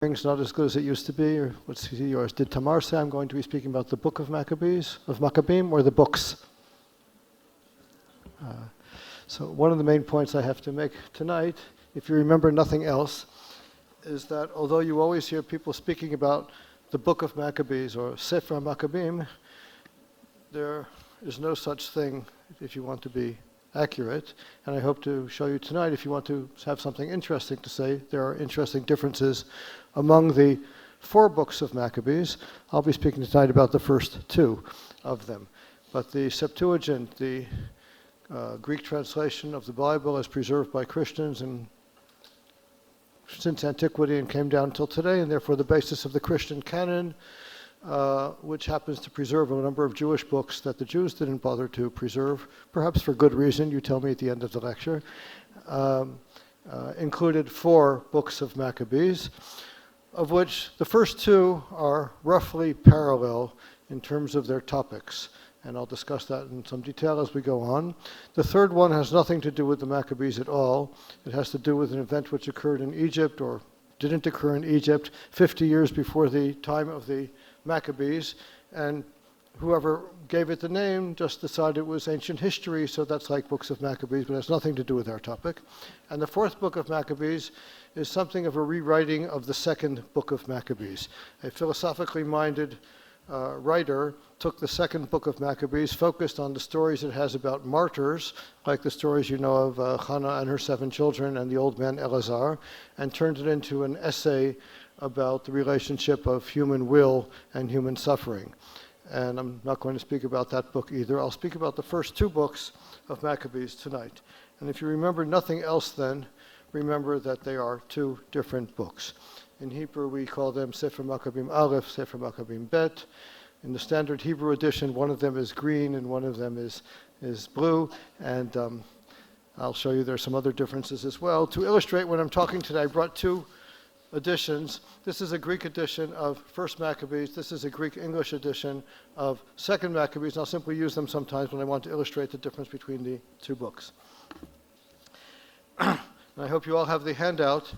It's not as good as it used to be. Or let's see yours. Did Tamar say I'm going to be speaking about the book of Maccabees, of Maccabees, or the books? So one of the main points I have to make tonight, if you remember nothing else, is that although you always hear people speaking about the book of Maccabees or Sefer Maccabees, there is no such thing if you want to be accurate. And I hope to show you tonight, if you want to have something interesting to say, there are interesting differences among the 4 books of Maccabees. I'll be speaking tonight about the first 2 of them. But the Septuagint, the Greek translation of the Bible as preserved by Christians and since antiquity and came down until today, and therefore the basis of the Christian canon, which happens to preserve a number of Jewish books that the Jews didn't bother to preserve, perhaps for good reason, you tell me at the end of the lecture, included 4 books of Maccabees, of which the first 2 are roughly parallel in terms of their topics. And I'll discuss that in some detail as we go on. The third one has nothing to do with the Maccabees at all. It has to do with an event which occurred in Egypt, or didn't occur in Egypt, 50 years before the time of the Maccabees. And whoever gave it the name just decided it was ancient history, so that's like books of Maccabees, but it has nothing to do with our topic. And the 4th book of Maccabees is something of a rewriting of the 2nd book of Maccabees. A philosophically minded writer took the 2nd book of Maccabees, focused on the stories it has about martyrs, like the stories you know of Hannah and her 7 children and the old man Eleazar, and turned it into an essay about the relationship of human will and human suffering. And I'm not going to speak about that book either. I'll speak about the first 2 books of Maccabees tonight. And if you remember nothing else then, remember that they are 2 different books. In Hebrew, we call them Sefer Maccabim Aleph, Sefer Maccabim Bet. In the standard Hebrew edition, one of them is green and one of them is blue. And I'll show you there's some other differences as well. To illustrate when I'm talking today, I brought 2 editions. This is a Greek edition of 1st Maccabees. This is a Greek English edition of 2nd Maccabees. And I'll simply use them sometimes when I want to illustrate the difference between the 2 books. And I hope you all have the handout,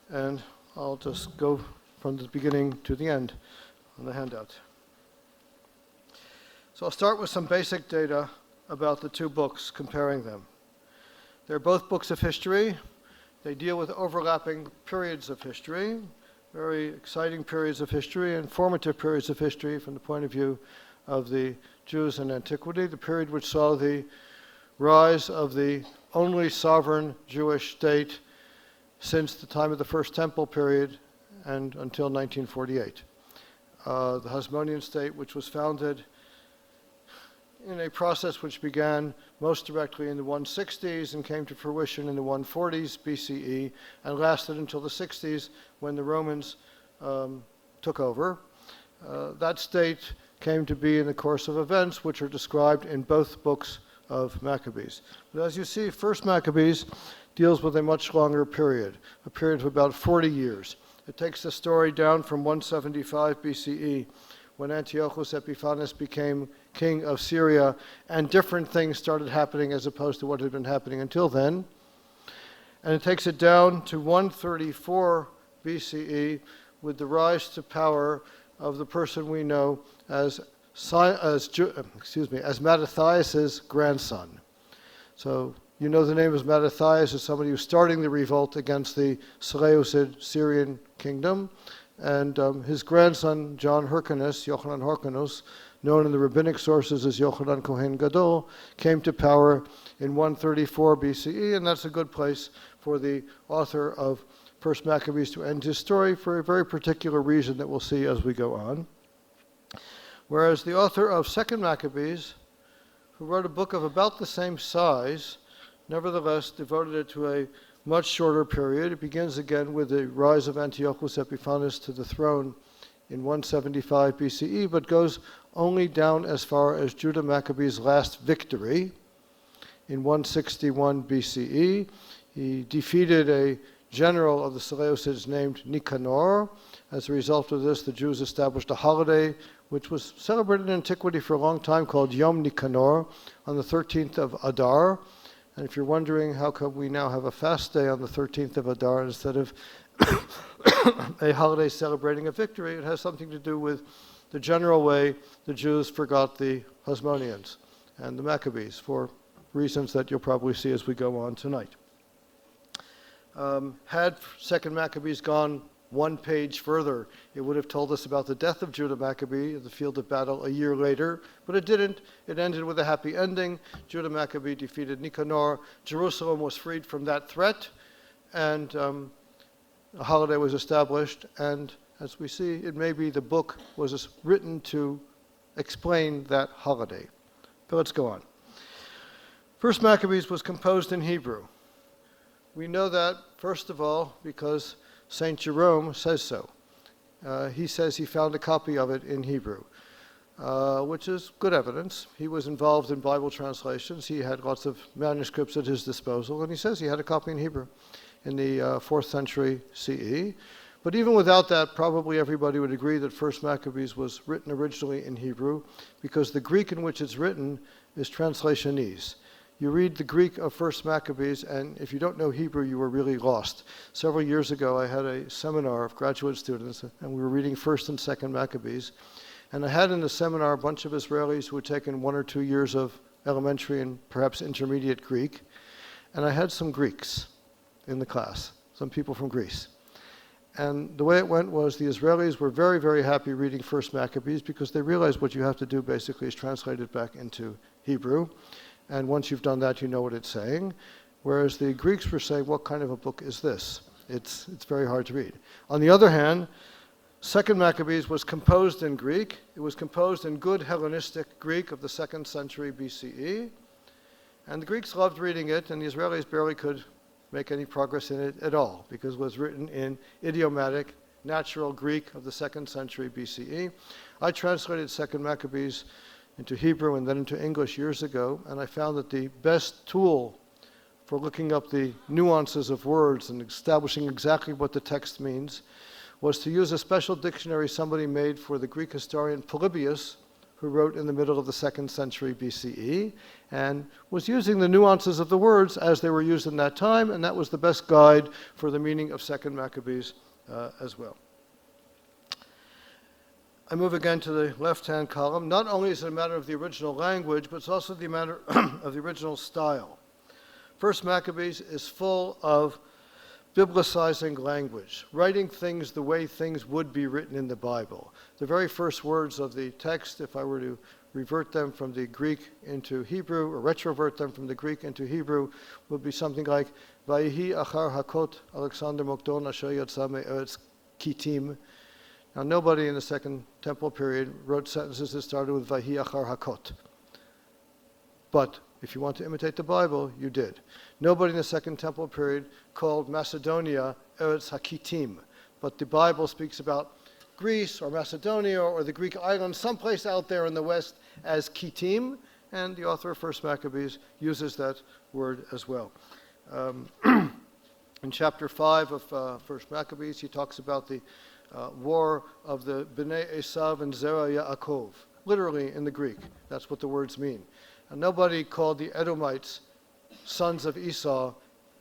and I'll just go from the beginning to the end on the handout. So I'll start with some basic data about the 2 books, comparing them. They're both books of history. They deal with overlapping periods of history, very exciting periods of history and formative periods of history from the point of view of the Jews in antiquity, the period which saw the rise of the only sovereign Jewish state since the time of the First Temple period and until 1948. The Hasmonean state, which was founded in a process which began most directly in the 160s and came to fruition in the 140s BCE and lasted until the 60s when the Romans took over. That state came to be in the course of events which are described in both books of Maccabees. But as you see, 1st Maccabees deals with a much longer period, a period of about 40 years. It takes the story down from 175 BCE, when Antiochus Epiphanes became king of Syria, and different things started happening as opposed to what had been happening until then. And it takes it down to 134 BCE, with the rise to power of the person we know as Mattathias' grandson. So you know the name of Mattathias as somebody who's starting the revolt against the Seleucid Syrian kingdom. And his grandson, John Hyrcanus, Yochanan Hyrcanus, known in the rabbinic sources as Yochanan Kohen Gadol, came to power in 134 BCE, and that's a good place for the author of 1st Maccabees to end his story for a very particular reason that we'll see as we go on. Whereas the author of 2nd Maccabees, who wrote a book of about the same size, nevertheless devoted it to a much shorter period. It begins again with the rise of Antiochus Epiphanes to the throne in 175 BCE, but goes only down as far as Judah Maccabee's last victory in 161 BCE. He defeated a general of the Seleucids named Nicanor. As a result of this, the Jews established a holiday which was celebrated in antiquity for a long time called Yom Nicanor on the 13th of Adar. And if you're wondering how come we now have a fast day on the 13th of Adar instead of a holiday celebrating a victory. It has something to do with the general way the Jews forgot the Hasmoneans and the Maccabees for reasons that you'll probably see as we go on tonight. Had Second Maccabees gone one page further, it would have told us about the death of Judah Maccabee in the field of battle a year later, but it didn't. It ended with a happy ending. Judah Maccabee defeated Nicanor. Jerusalem was freed from that threat, and a holiday was established, and as we see, it may be the book was written to explain that holiday. But let's go on. First Maccabees was composed in Hebrew. We know that, first of all, because St. Jerome says so. He says he found a copy of it in Hebrew, which is good evidence. He was involved in Bible translations. He had lots of manuscripts at his disposal, and he says he had a copy in Hebrew in the 4th century CE. But even without that, probably everybody would agree that First Maccabees was written originally in Hebrew, because the Greek in which it's written is translationese. You read the Greek of First Maccabees, and if you don't know Hebrew, you were really lost. Several years ago, I had a seminar of graduate students, and we were reading First and Second Maccabees. And I had in the seminar a bunch of Israelis who had taken 1 or 2 years of elementary and perhaps intermediate Greek. And I had some Greeks in the class, some people from Greece. And the way it went was the Israelis were very, very happy reading First Maccabees because they realized what you have to do basically is translate it back into Hebrew. And once you've done that, you know what it's saying. Whereas the Greeks were saying, what kind of a book is this? It's very hard to read. On the other hand, Second Maccabees was composed in Greek. It was composed in good Hellenistic Greek of the 2nd century BCE. And the Greeks loved reading it, and the Israelis barely could make any progress in it at all, because it was written in idiomatic, natural Greek of the 2nd century BCE. I translated Second Maccabees into Hebrew and then into English years ago, and I found that the best tool for looking up the nuances of words and establishing exactly what the text means was to use a special dictionary somebody made for the Greek historian Polybius, who wrote in the middle of the 2nd century BCE, and was using the nuances of the words as they were used in that time, and that was the best guide for the meaning of Second Maccabees as well. I move again to the left-hand column. Not only is it a matter of the original language, but it's also the matter of the original style. First Maccabees is full of biblicizing language, writing things the way things would be written in the Bible. The very first words of the text, if I were to revert them from the Greek into Hebrew, or retrovert them from the Greek into Hebrew, would be something like, Vayihi achar hakot Alexander Mokdon asher yatsa me'eretz Kitim. Now, nobody in the Second Temple period wrote sentences that started with Vayihi achar hakot. But if you want to imitate the Bible, you did. Nobody in the Second Temple period called Macedonia Eretz HaKitim. But the Bible speaks about Greece or Macedonia or the Greek islands, someplace out there in the west as Kitim, and the author of First Maccabees uses that word as well. In chapter 5 of First Maccabees, he talks about the war of the Bnei Esav and Zerah Yaakov, literally in the Greek. That's what the words mean. And nobody called the Edomites sons of Esau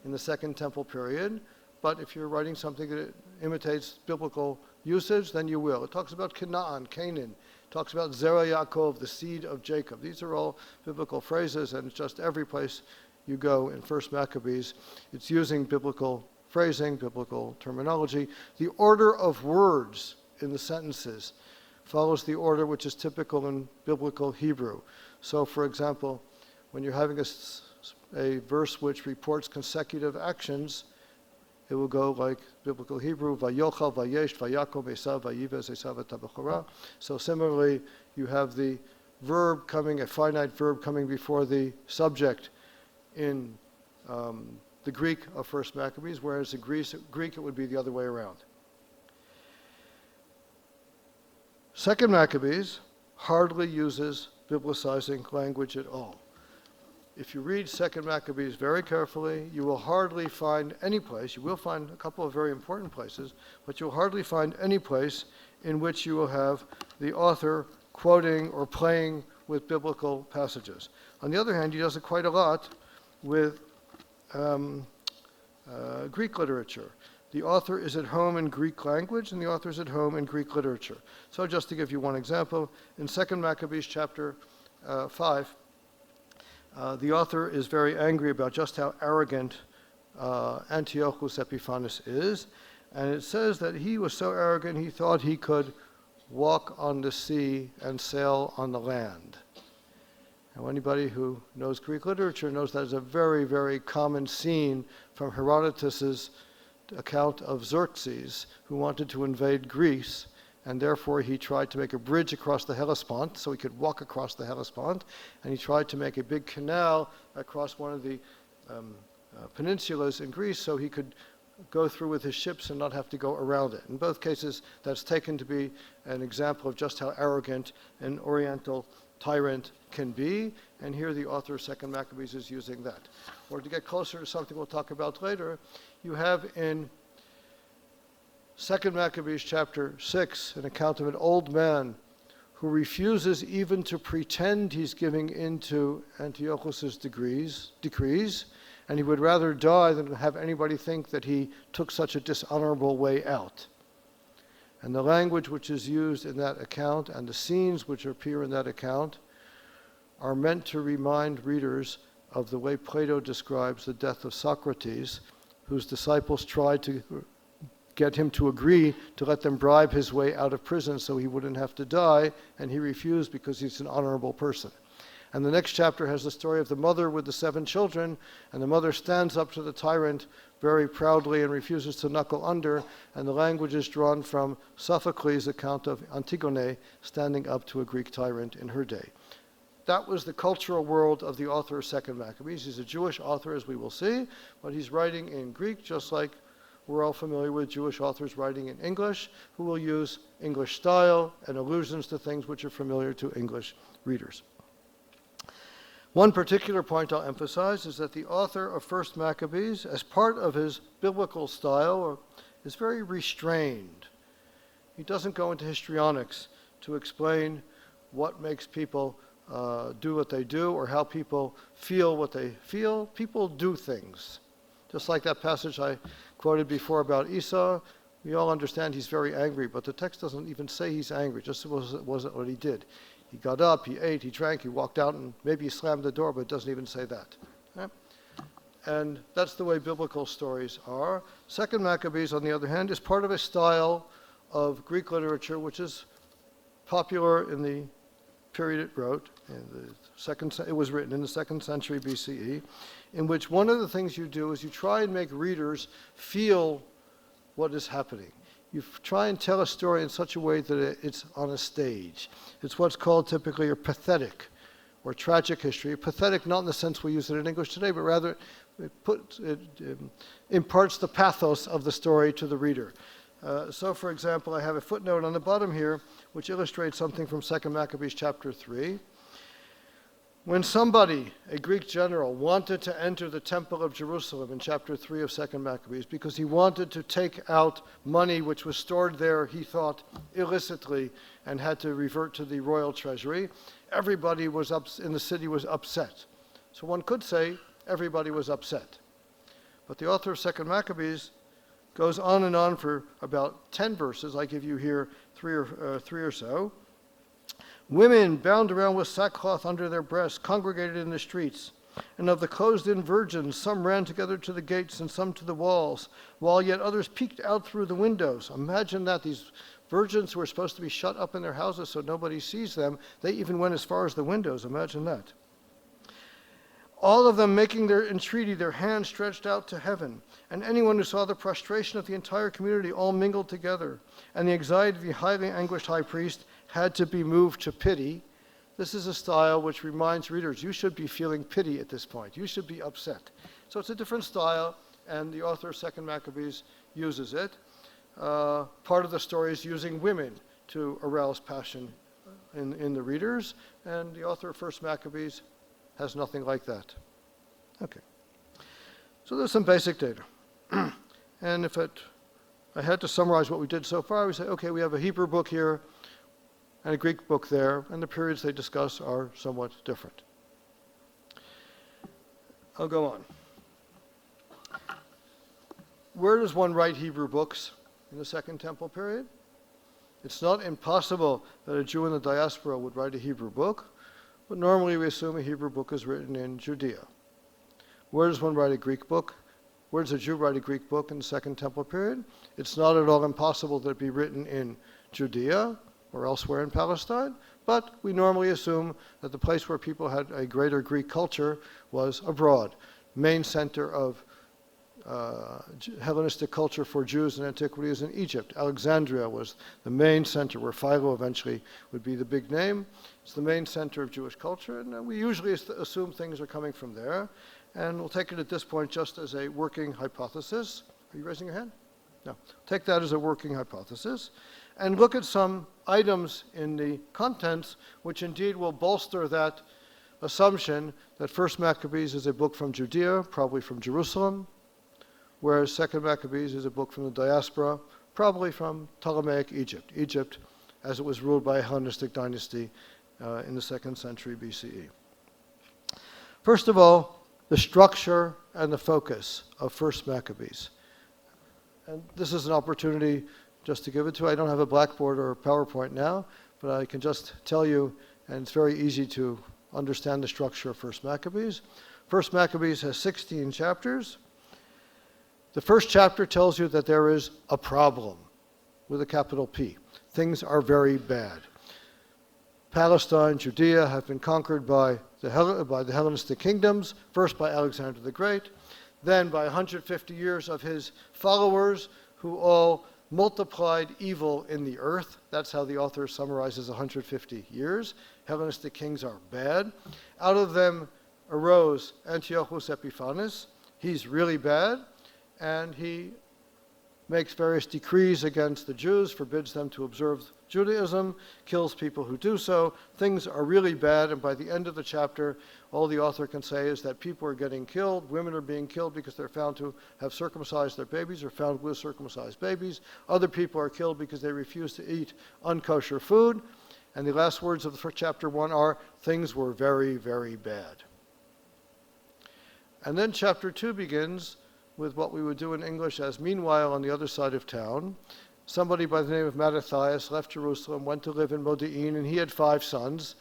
in the Second Temple period, but if you're writing something that imitates biblical usage, then you will. It talks about Canaan, Canaan. It talks about Zerah Yaakov, the seed of Jacob. These are all biblical phrases, and it's just every place you go in First Maccabees, it's using biblical phrasing, biblical terminology. The order of words in the sentences follows the order which is typical in biblical Hebrew. So, for example, when you're having a verse which reports consecutive actions, it will go like biblical Hebrew, Vayochal, Vayesh, Vayakom, Esav, Vayivez, Esav, Tabachorah. So similarly, you have the verb coming, a finite verb coming before the subject in the Greek of First Maccabees, whereas in Greek it would be the other way around. Second Maccabees hardly uses biblicizing language at all. If you read Second Maccabees very carefully, you will hardly find any place, you will find a couple of very important places, but you'll hardly find any place in which you will have the author quoting or playing with biblical passages. On the other hand, he does it quite a lot with Greek literature. the author is at home in Greek language and the author is at home in Greek literature. So just to give you one example, in 2 Maccabees chapter 5, the author is very angry about just how arrogant Antiochus Epiphanes is, and it says that he was so arrogant he thought he could walk on the sea and sail on the land. Now, anybody who knows Greek literature knows that is a very, very common scene from Herodotus's account of Xerxes, who wanted to invade Greece, and therefore he tried to make a bridge across the Hellespont so he could walk across the Hellespont, and he tried to make a big canal across one of the peninsulas in Greece so he could go through with his ships and not have to go around it. In both cases, that's taken to be an example of just how arrogant an Oriental tyrant can be, and here the author of 2 Maccabees is using that. Or to get closer to something we'll talk about later, you have in 2 Maccabees chapter 6 an account of an old man who refuses even to pretend he's giving in to Antiochus's decrees, and he would rather die than have anybody think that he took such a dishonorable way out. And the language which is used in that account and the scenes which appear in that account are meant to remind readers of the way Plato describes the death of Socrates, whose disciples tried to get him to agree to let them bribe his way out of prison so he wouldn't have to die, and he refused because he's an honorable person. And the next chapter has the story of the mother with the 7 children, and the mother stands up to the tyrant very proudly and refuses to knuckle under, and the language is drawn from Sophocles' account of Antigone standing up to a Greek tyrant in her day. That was the cultural world of the author of 2 Maccabees. He's a Jewish author, as we will see, but he's writing in Greek, just like we're all familiar with Jewish authors writing in English, who will use English style and allusions to things which are familiar to English readers. One particular point I'll emphasize is that the author of 1 Maccabees, as part of his biblical style, is very restrained. He doesn't go into histrionics to explain what makes people do what they do or how people feel what they feel. People do things. Just like that passage I quoted before about Esau, we all understand he's very angry, but the text doesn't even say he's angry, just wasn't what he did. He got up, he ate, he drank, he walked out, and maybe he slammed the door, but it doesn't even say that. Okay? And that's the way biblical stories are. 2 Maccabees, on the other hand, is part of a style of Greek literature which is popular in the period it wrote. It was written in the 2nd century BCE, in which one of the things you do is you try and make readers feel what is happening. You try and tell a story in such a way that it's on a stage. It's what's called typically a pathetic or tragic history. Pathetic not in the sense we use it in English today, but rather it imparts the pathos of the story to the reader. So, for example, I have a footnote on the bottom here which illustrates something from 2 Maccabees chapter 3. When somebody, a Greek general, wanted to enter the temple of Jerusalem in chapter 3 of 2 Maccabees because he wanted to take out money which was stored there, he thought, illicitly and had to revert to the royal treasury, everybody in the city was upset. So one could say everybody was upset. But the author of 2 Maccabees goes on and on for about 10 verses. I give you here three or so. Women bound around with sackcloth under their breasts congregated in the streets, and of the closed-in virgins some ran together to the gates and some to the walls, while yet others peeked out through the windows. Imagine that, these virgins who are supposed to be shut up in their houses so nobody sees them, they even went as far as the windows. Imagine that. All of them making their entreaty, their hands stretched out to heaven, and anyone who saw the prostration of the entire community all mingled together, and the anxiety of the highly anguished high priest had to be moved to pity. This is a style which reminds readers, you should be feeling pity at this point. You should be upset. So it's a different style, and the author of 2 Maccabees uses it. Part of the story is using women to arouse passion in the readers, and the author of 1 Maccabees has nothing like that. Okay. So there's some basic data. And if I had to summarize what we did so far, we say, okay, we have a Hebrew book here and a Greek book there, and the periods they discuss are somewhat different. I'll go on. where does one write Hebrew books in the Second Temple period? It's not impossible that a Jew in the diaspora would write a Hebrew book, but normally we assume a Hebrew book is written in Judea. Where does one write a Greek book? Where does a Jew write a Greek book in the Second Temple period? It's not at all impossible that it be written in Judea or elsewhere in Palestine, but we normally assume that the place where people had a greater Greek culture was abroad. Main center of Hellenistic culture for Jews in antiquity is in Egypt. Alexandria was the main center where Philo eventually would be the big name. It's the main center of Jewish culture, and we usually assume things are coming from there. And we'll take it at this point just as a working hypothesis. Are you raising your hand? No. Take that as a working hypothesis. And look at some items in the contents which indeed will bolster that assumption that First Maccabees is a book from Judea, probably from Jerusalem, whereas Second Maccabees is a book from the diaspora, probably from Ptolemaic Egypt, Egypt as it was ruled by a Hellenistic dynasty in the 2nd century BCE. First of all, the structure and the focus of First Maccabees. And this is an opportunity just to give it to you. I don't have a blackboard or a PowerPoint now, but I can just tell you, and it's very easy to understand the structure of First Maccabees. First Maccabees has 16 chapters. The first chapter tells you that there is a problem with a capital P. Things are very bad. Palestine, Judea have been conquered by the Hellenistic kingdoms, first by Alexander the Great, then by 150 years of his followers who all multiplied evil in the earth. That's how the author summarizes 150 years. Hellenistic kings are bad. Out of them arose Antiochus Epiphanes. He's really bad, and he makes various decrees against the Jews, forbids them to observe Judaism, kills people who do so. Things are really bad, and by the end of the chapter, all the author can say is that people are getting killed, women are being killed because they're found to have circumcised their babies or found with circumcised babies. Other people are killed because they refuse to eat unkosher food. And the last words of the first chapter 1 are, things were very, very bad. And then chapter 2 begins with what we would do in English as, meanwhile, on the other side of town, somebody by the name of Mattathias left Jerusalem, went to live in Modi'in, and he had 5 sons.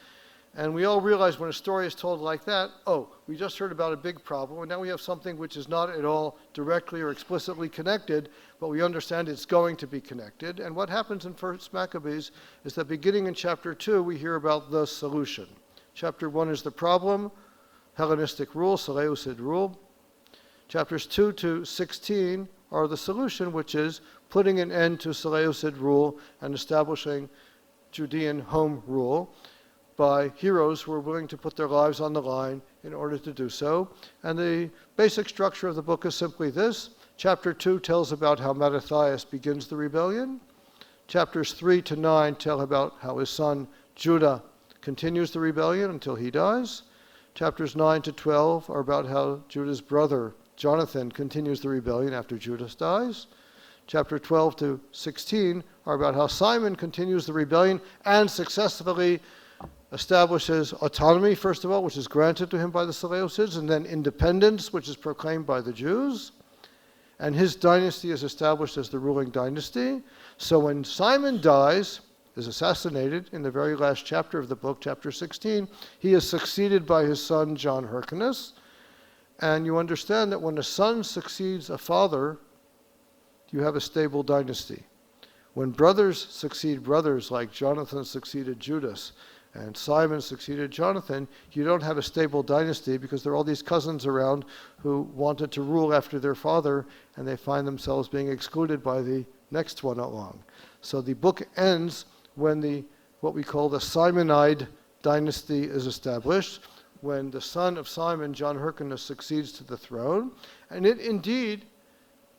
And we all realize when a story is told like that, oh, we just heard about a big problem, and now we have something which is not at all directly or explicitly connected, but we understand it's going to be connected. And what happens in First Maccabees is that beginning in chapter 2, we hear about the solution. Chapter 1 is the problem, Hellenistic rule, Seleucid rule. Chapters 2 to 16 are the solution, which is putting an end to Seleucid rule and establishing Judean home rule by heroes who are willing to put their lives on the line in order to do so. And the basic structure of the book is simply this. Chapter 2 tells about how Mattathias begins the rebellion. Chapters 3 to 9 tell about how his son Judah continues the rebellion until he dies. Chapters 9 to 12 are about how Judah's brother Jonathan continues the rebellion after Judah dies. Chapter 12 to 16 are about how Simon continues the rebellion and successfully establishes autonomy, first of all, which is granted to him by the Seleucids, and then independence, which is proclaimed by the Jews. And his dynasty is established as the ruling dynasty. So when Simon dies, is assassinated in the very last chapter of the book, chapter 16, he is succeeded by his son John Hyrcanus. And you understand that when a son succeeds a father, you have a stable dynasty. When brothers succeed brothers, like Jonathan succeeded Judas and Simon succeeded Jonathan, you don't have a stable dynasty because there are all these cousins around who wanted to rule after their father, and they find themselves being excluded by the next one along. So the book ends when what we call the Simonide dynasty is established, when the son of Simon, John Hyrcanus, succeeds to the throne. And it indeed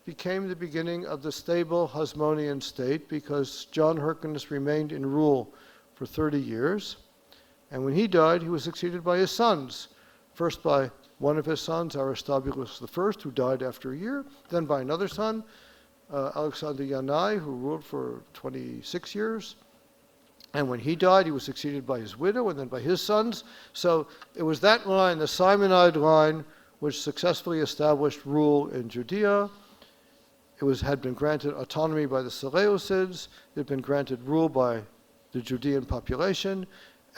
became the beginning of the stable Hasmonean state because John Hyrcanus remained in rule for 30 years. And when he died, he was succeeded by his sons. First by one of his sons, Aristobulus I, who died after a year. Then by another son, Alexander Yanai, who ruled for 26 years. And when he died, he was succeeded by his widow and then by his sons. So it was that line, the Simonide line, which successfully established rule in Judea had been granted autonomy by the Seleucids, it had been granted rule by the Judean population,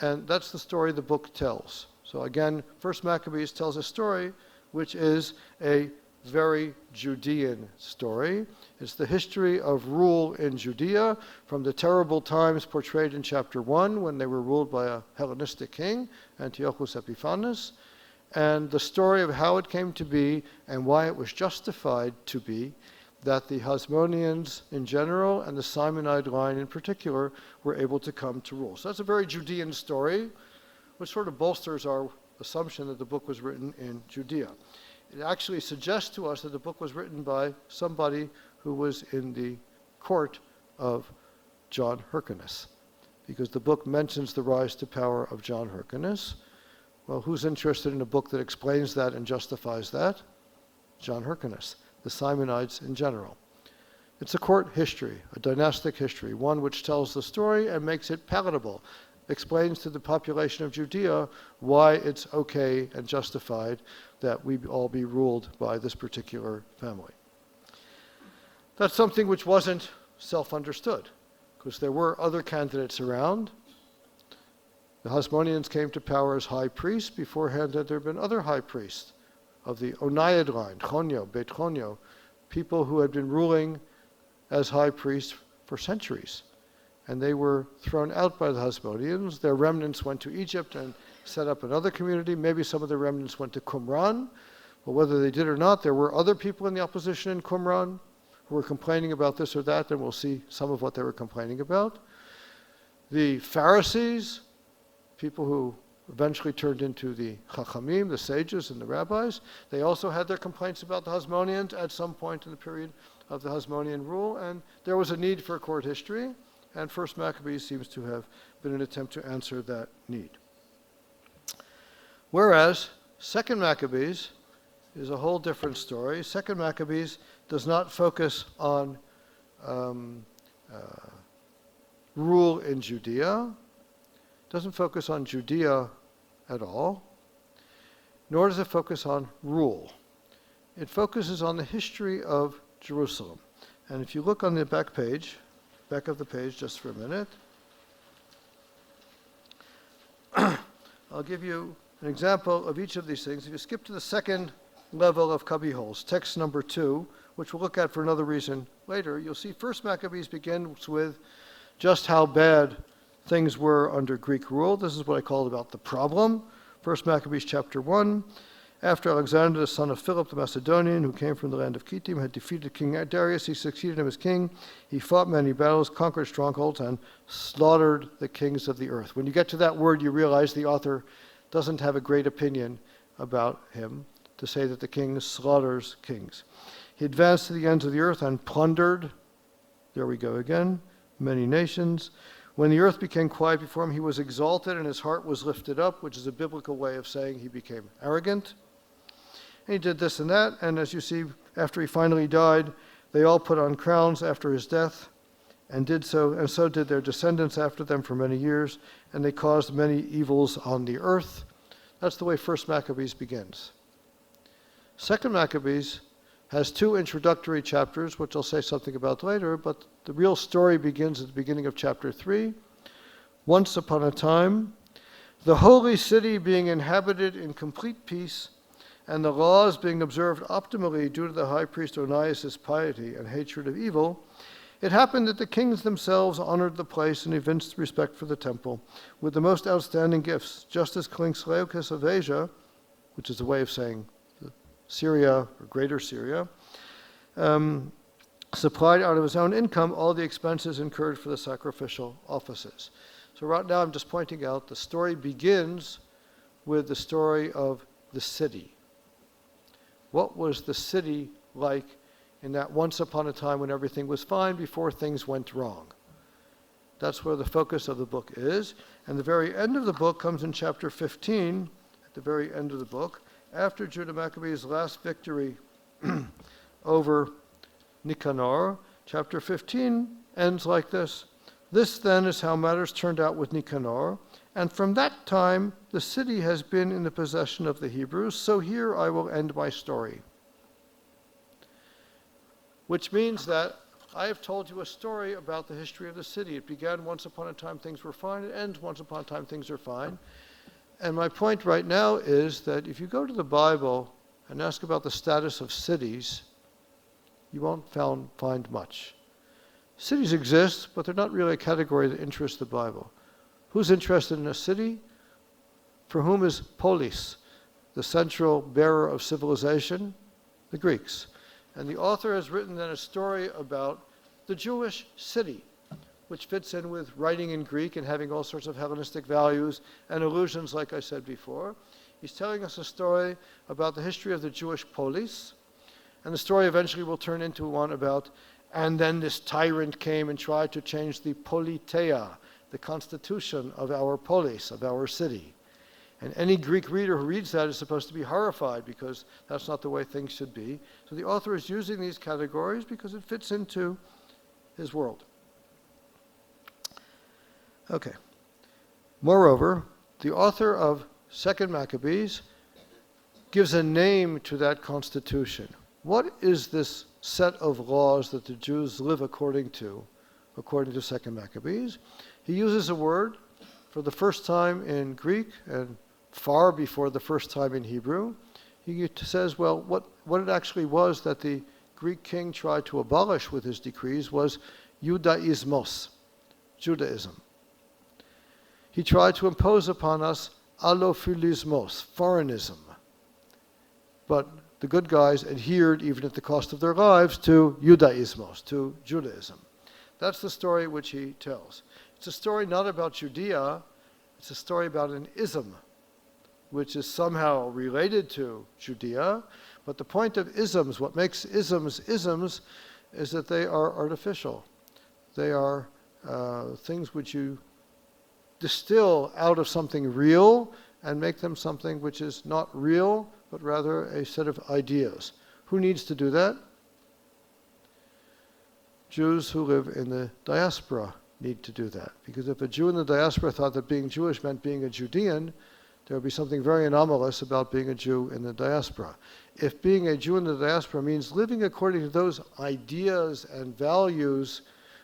and that's the story the book tells. So again, First Maccabees tells a story which is a very Judean story. It's the history of rule in Judea from the terrible times portrayed in chapter 1 when they were ruled by a Hellenistic king, Antiochus Epiphanes, and the story of how it came to be and why it was justified to be that the Hasmoneans in general and the Simonide line in particular were able to come to rule. So that's a very Judean story, which sort of bolsters our assumption that the book was written in Judea. It actually suggests to us that the book was written by somebody who was in the court of John Hyrcanus, because the book mentions the rise to power of John Hyrcanus. Well, who's interested in a book that explains that and justifies that? John Hyrcanus, the Simonides in general. It's a court history, a dynastic history, one which tells the story and makes it palatable, explains to the population of Judea why it's okay and justified that we all be ruled by this particular family. That's something which wasn't self-understood, because there were other candidates around. The Hasmoneans came to power as high priests. Beforehand, had there been other high priests of the Oneid line, Chonio, Beit Chonio, people who had been ruling as high priests for centuries. And they were thrown out by the Hasmoneans. Their remnants went to Egypt and set up another community. Maybe some of the remnants went to Qumran. But whether they did or not, there were other people in the opposition in Qumran who were complaining about this or that, and we'll see some of what they were complaining about. The Pharisees, people who eventually turned into the Chachamim, the sages and the rabbis, they also had their complaints about the Hasmoneans at some point in the period of the Hasmonean rule, and there was a need for a court history, and First Maccabees seems to have been an attempt to answer that need. Whereas Second Maccabees is a whole different story. Second Maccabees does not focus on rule in Judea, doesn't focus on Judea at all, nor does it focus on rule. It focuses on the history of Jerusalem. And if you look on the back of the page just for a minute, I'll give you an example of each of these things. If you skip to the second level of cubbyholes, text number 2, which we'll look at for another reason later, you'll see First Maccabees begins with just how bad things were under Greek rule. This is what I called about the problem. First Maccabees chapter 1. After Alexander, the son of Philip the Macedonian, who came from the land of Kittim, had defeated King Darius, he succeeded him as king. He fought many battles, conquered strongholds, and slaughtered the kings of the earth. When you get to that word, you realize the author doesn't have a great opinion about him to say that the king slaughters kings. He advanced to the ends of the earth and plundered, there we go again, many nations. When the earth became quiet before him, he was exalted and his heart was lifted up, which is a biblical way of saying he became arrogant. And he did this and that, and as you see, after he finally died, they all put on crowns after his death, and so did their descendants after them for many years, and they caused many evils on the earth. That's the way First Maccabees begins. Second Maccabees has 2 introductory chapters, which I'll say something about later, but the real story begins at the beginning of chapter 3. Once upon a time, the holy city being inhabited in complete peace, and the laws being observed optimally due to the high priest Onias' piety and hatred of evil, it happened that the kings themselves honored the place and evinced respect for the temple with the most outstanding gifts, just as King Seleucus of Asia, which is a way of saying Syria, or Greater Syria, supplied out of his own income all the expenses incurred for the sacrificial offices. So right now I'm just pointing out the story begins with the story of the city. What was the city like in that once upon a time when everything was fine before things went wrong? That's where the focus of the book is. And the very end of the book comes in chapter 15, at the very end of the book, after Judah Maccabee's last victory over Nicanor. Chapter 15 ends like this. This then is how matters turned out with Nicanor, and from that time the city has been in the possession of the Hebrews, so here I will end my story. which means that I have told you a story about the history of the city. It began once upon a time things were fine. It ends once upon a time things are fine. And my point right now is that if you go to the Bible and ask about the status of cities, you won't find much. Cities exist, but they're not really a category that interests the Bible. Who's interested in a city? For whom is polis, the central bearer of civilization? The Greeks. And the author has written then a story about the Jewish city, which fits in with writing in Greek and having all sorts of Hellenistic values and allusions, like I said before. He's telling us a story about the history of the Jewish polis, and the story eventually will turn into one about, and then this tyrant came and tried to change the politeia, the constitution of our polis, of our city. And any Greek reader who reads that is supposed to be horrified because that's not the way things should be. So the author is using these categories because it fits into his world. Okay. Moreover, the author of 2 Maccabees gives a name to that constitution. What is this set of laws that the Jews live according to 2 Maccabees? He uses a word for the first time in Greek and far before the first time in Hebrew. He says, well, what it actually was that the Greek king tried to abolish with his decrees was Judaismos, Judaism. He tried to impose upon us allophilismos, foreignism. But the good guys adhered, even at the cost of their lives, to Judaismos, to Judaism. That's the story which he tells. It's a story not about Judea, it's a story about an ism, which is somehow related to Judea. But the point of isms, what makes isms, is that they are artificial. They are things which you distill out of something real and make them something which is not real, but rather a set of ideas. Who needs to do that? Jews who live in the diaspora need to do that. Because if a Jew in the diaspora thought that being Jewish meant being a Judean, there would be something very anomalous about being a Jew in the diaspora. If being a Jew in the diaspora means living according to those ideas and values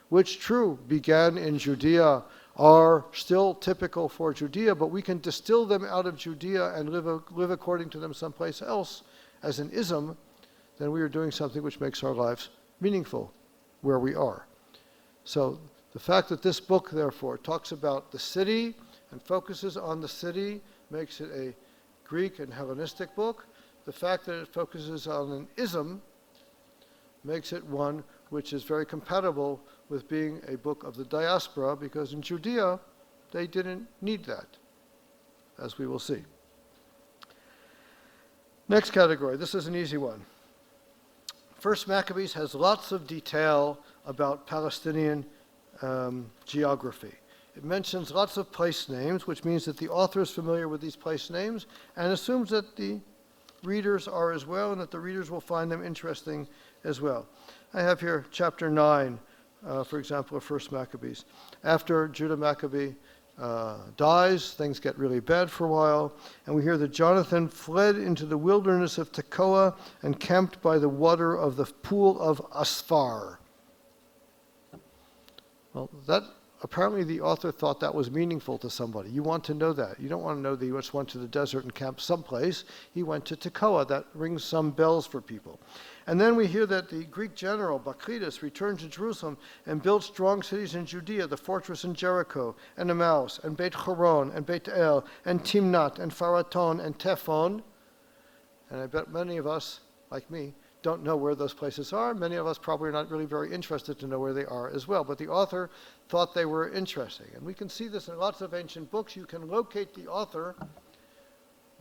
which, true, began in Judea, are still typical for Judea, but we can distill them out of Judea and live according to them someplace else as an ism, then we are doing something which makes our lives meaningful where we are. So the fact that this book, therefore, talks about the city and focuses on the city makes it a Greek and Hellenistic book. The fact that it focuses on an ism makes it one which is very compatible with being a book of the diaspora, because in Judea, they didn't need that, as we will see. Next category, this is an easy one. First Maccabees has lots of detail about Palestinian geography. It mentions lots of place names, which means that the author is familiar with these place names and assumes that the readers are as well, and that the readers will find them interesting as well. I have here chapter 9, for example, of First Maccabees. After Judah Maccabee dies, things get really bad for a while, and we hear that Jonathan fled into the wilderness of Tekoa and camped by the water of the pool of Asphar. Well, that apparently the author thought that was meaningful to somebody. You want to know that. You don't want to know that he just went to the desert and camped someplace. He went to Tekoa. That rings some bells for people. And then we hear that the Greek general, Bakridas, returned to Jerusalem and built strong cities in Judea, the fortress in Jericho, and Emmaus, and Beit Horon, and Beit El, and Timnat, and Pharaton, and Tephon. And I bet many of us, like me, don't know where those places are. Many of us probably are not really very interested to know where they are as well. But the author thought they were interesting. And we can see this in lots of ancient books. You can locate the author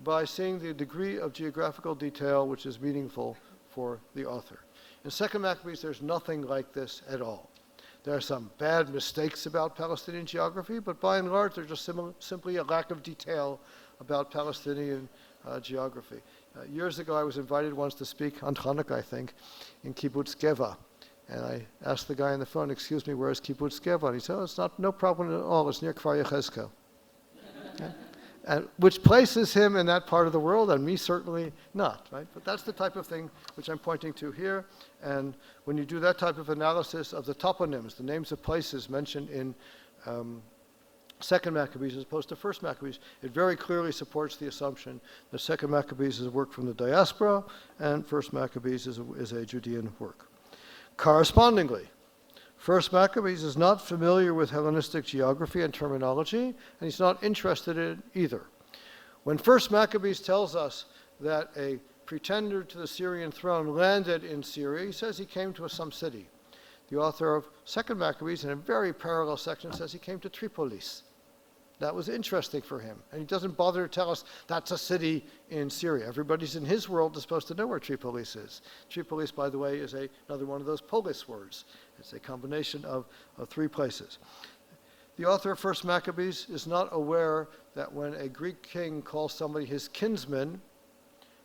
by seeing the degree of geographical detail which is meaningful for the author. In 2 Maccabees, there's nothing like this at all. There are some bad mistakes about Palestinian geography, but by and large, there's just simply a lack of detail about Palestinian geography. Years ago, I was invited once to speak on Hanukkah, I think, in Kibbutz Geva. And I asked the guy on the phone, excuse me, where is Kibbutz Geva? And he said, oh, it's no problem at all. It's near Kfar Yechezkel. Yeah? and which places him in that part of the world, and me certainly not, right? But that's the type of thing which I'm pointing to here. And when you do that type of analysis of the toponyms, the names of places mentioned in Second Maccabees as opposed to First Maccabees, it very clearly supports the assumption that Second Maccabees is a work from the diaspora and First Maccabees is a Judean work. Correspondingly, First Maccabees is not familiar with Hellenistic geography and terminology, and he's not interested in it either. When First Maccabees tells us that a pretender to the Syrian throne landed in Syria, he says he came to some city. The author of Second Maccabees, in a very parallel section, says he came to Tripolis. That was interesting for him. And he doesn't bother to tell us that's a city in Syria. Everybody's in his world is supposed to know where Tripolis is. Tripolis, by the way, is another one of those polis words. It's a combination of three places. The author of First Maccabees is not aware that when a Greek king calls somebody his kinsman,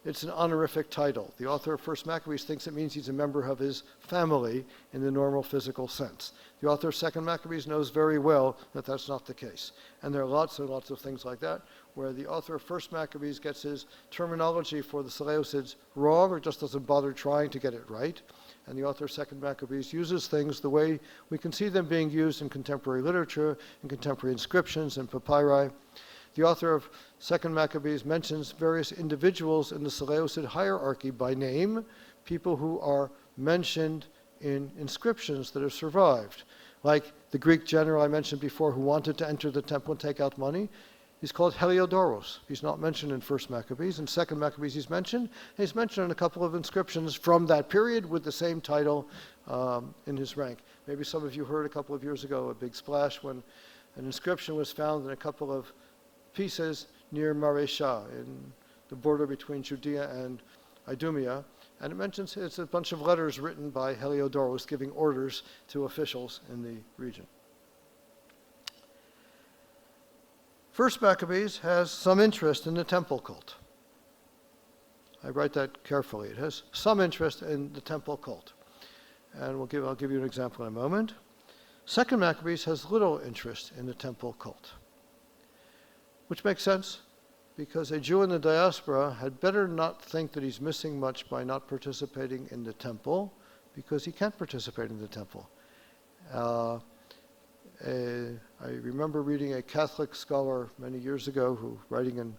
it's an honorific title. The author of First Maccabees thinks it means he's a member of his family in the normal physical sense. The author of Second Maccabees knows very well that that's not the case. And there are lots and lots of things like that where the author of First Maccabees gets his terminology for the Seleucids wrong or just doesn't bother trying to get it right. And the author of Second Maccabees uses things the way we can see them being used in contemporary literature, in contemporary inscriptions and papyri. The author of Second Maccabees mentions various individuals in the Seleucid hierarchy by name, people who are mentioned in inscriptions that have survived. Like the Greek general I mentioned before who wanted to enter the temple and take out money. He's called Heliodoros. He's not mentioned in First Maccabees. In Second Maccabees he's mentioned. He's mentioned in a couple of inscriptions from that period with the same title in his rank. Maybe some of you heard a couple of years ago a big splash when an inscription was found in a couple of pieces near Maresha in the border between Judea and Idumea. And it mentions it's a bunch of letters written by Heliodoros giving orders to officials in the region. First Maccabees has some interest in the temple cult. I write that carefully. It has some interest in the temple cult. And I'll give you an example in a moment. Second Maccabees has little interest in the temple cult, which makes sense because a Jew in the diaspora had better not think that he's missing much by not participating in the temple because he can't participate in the temple. I remember reading a Catholic scholar many years ago who, writing in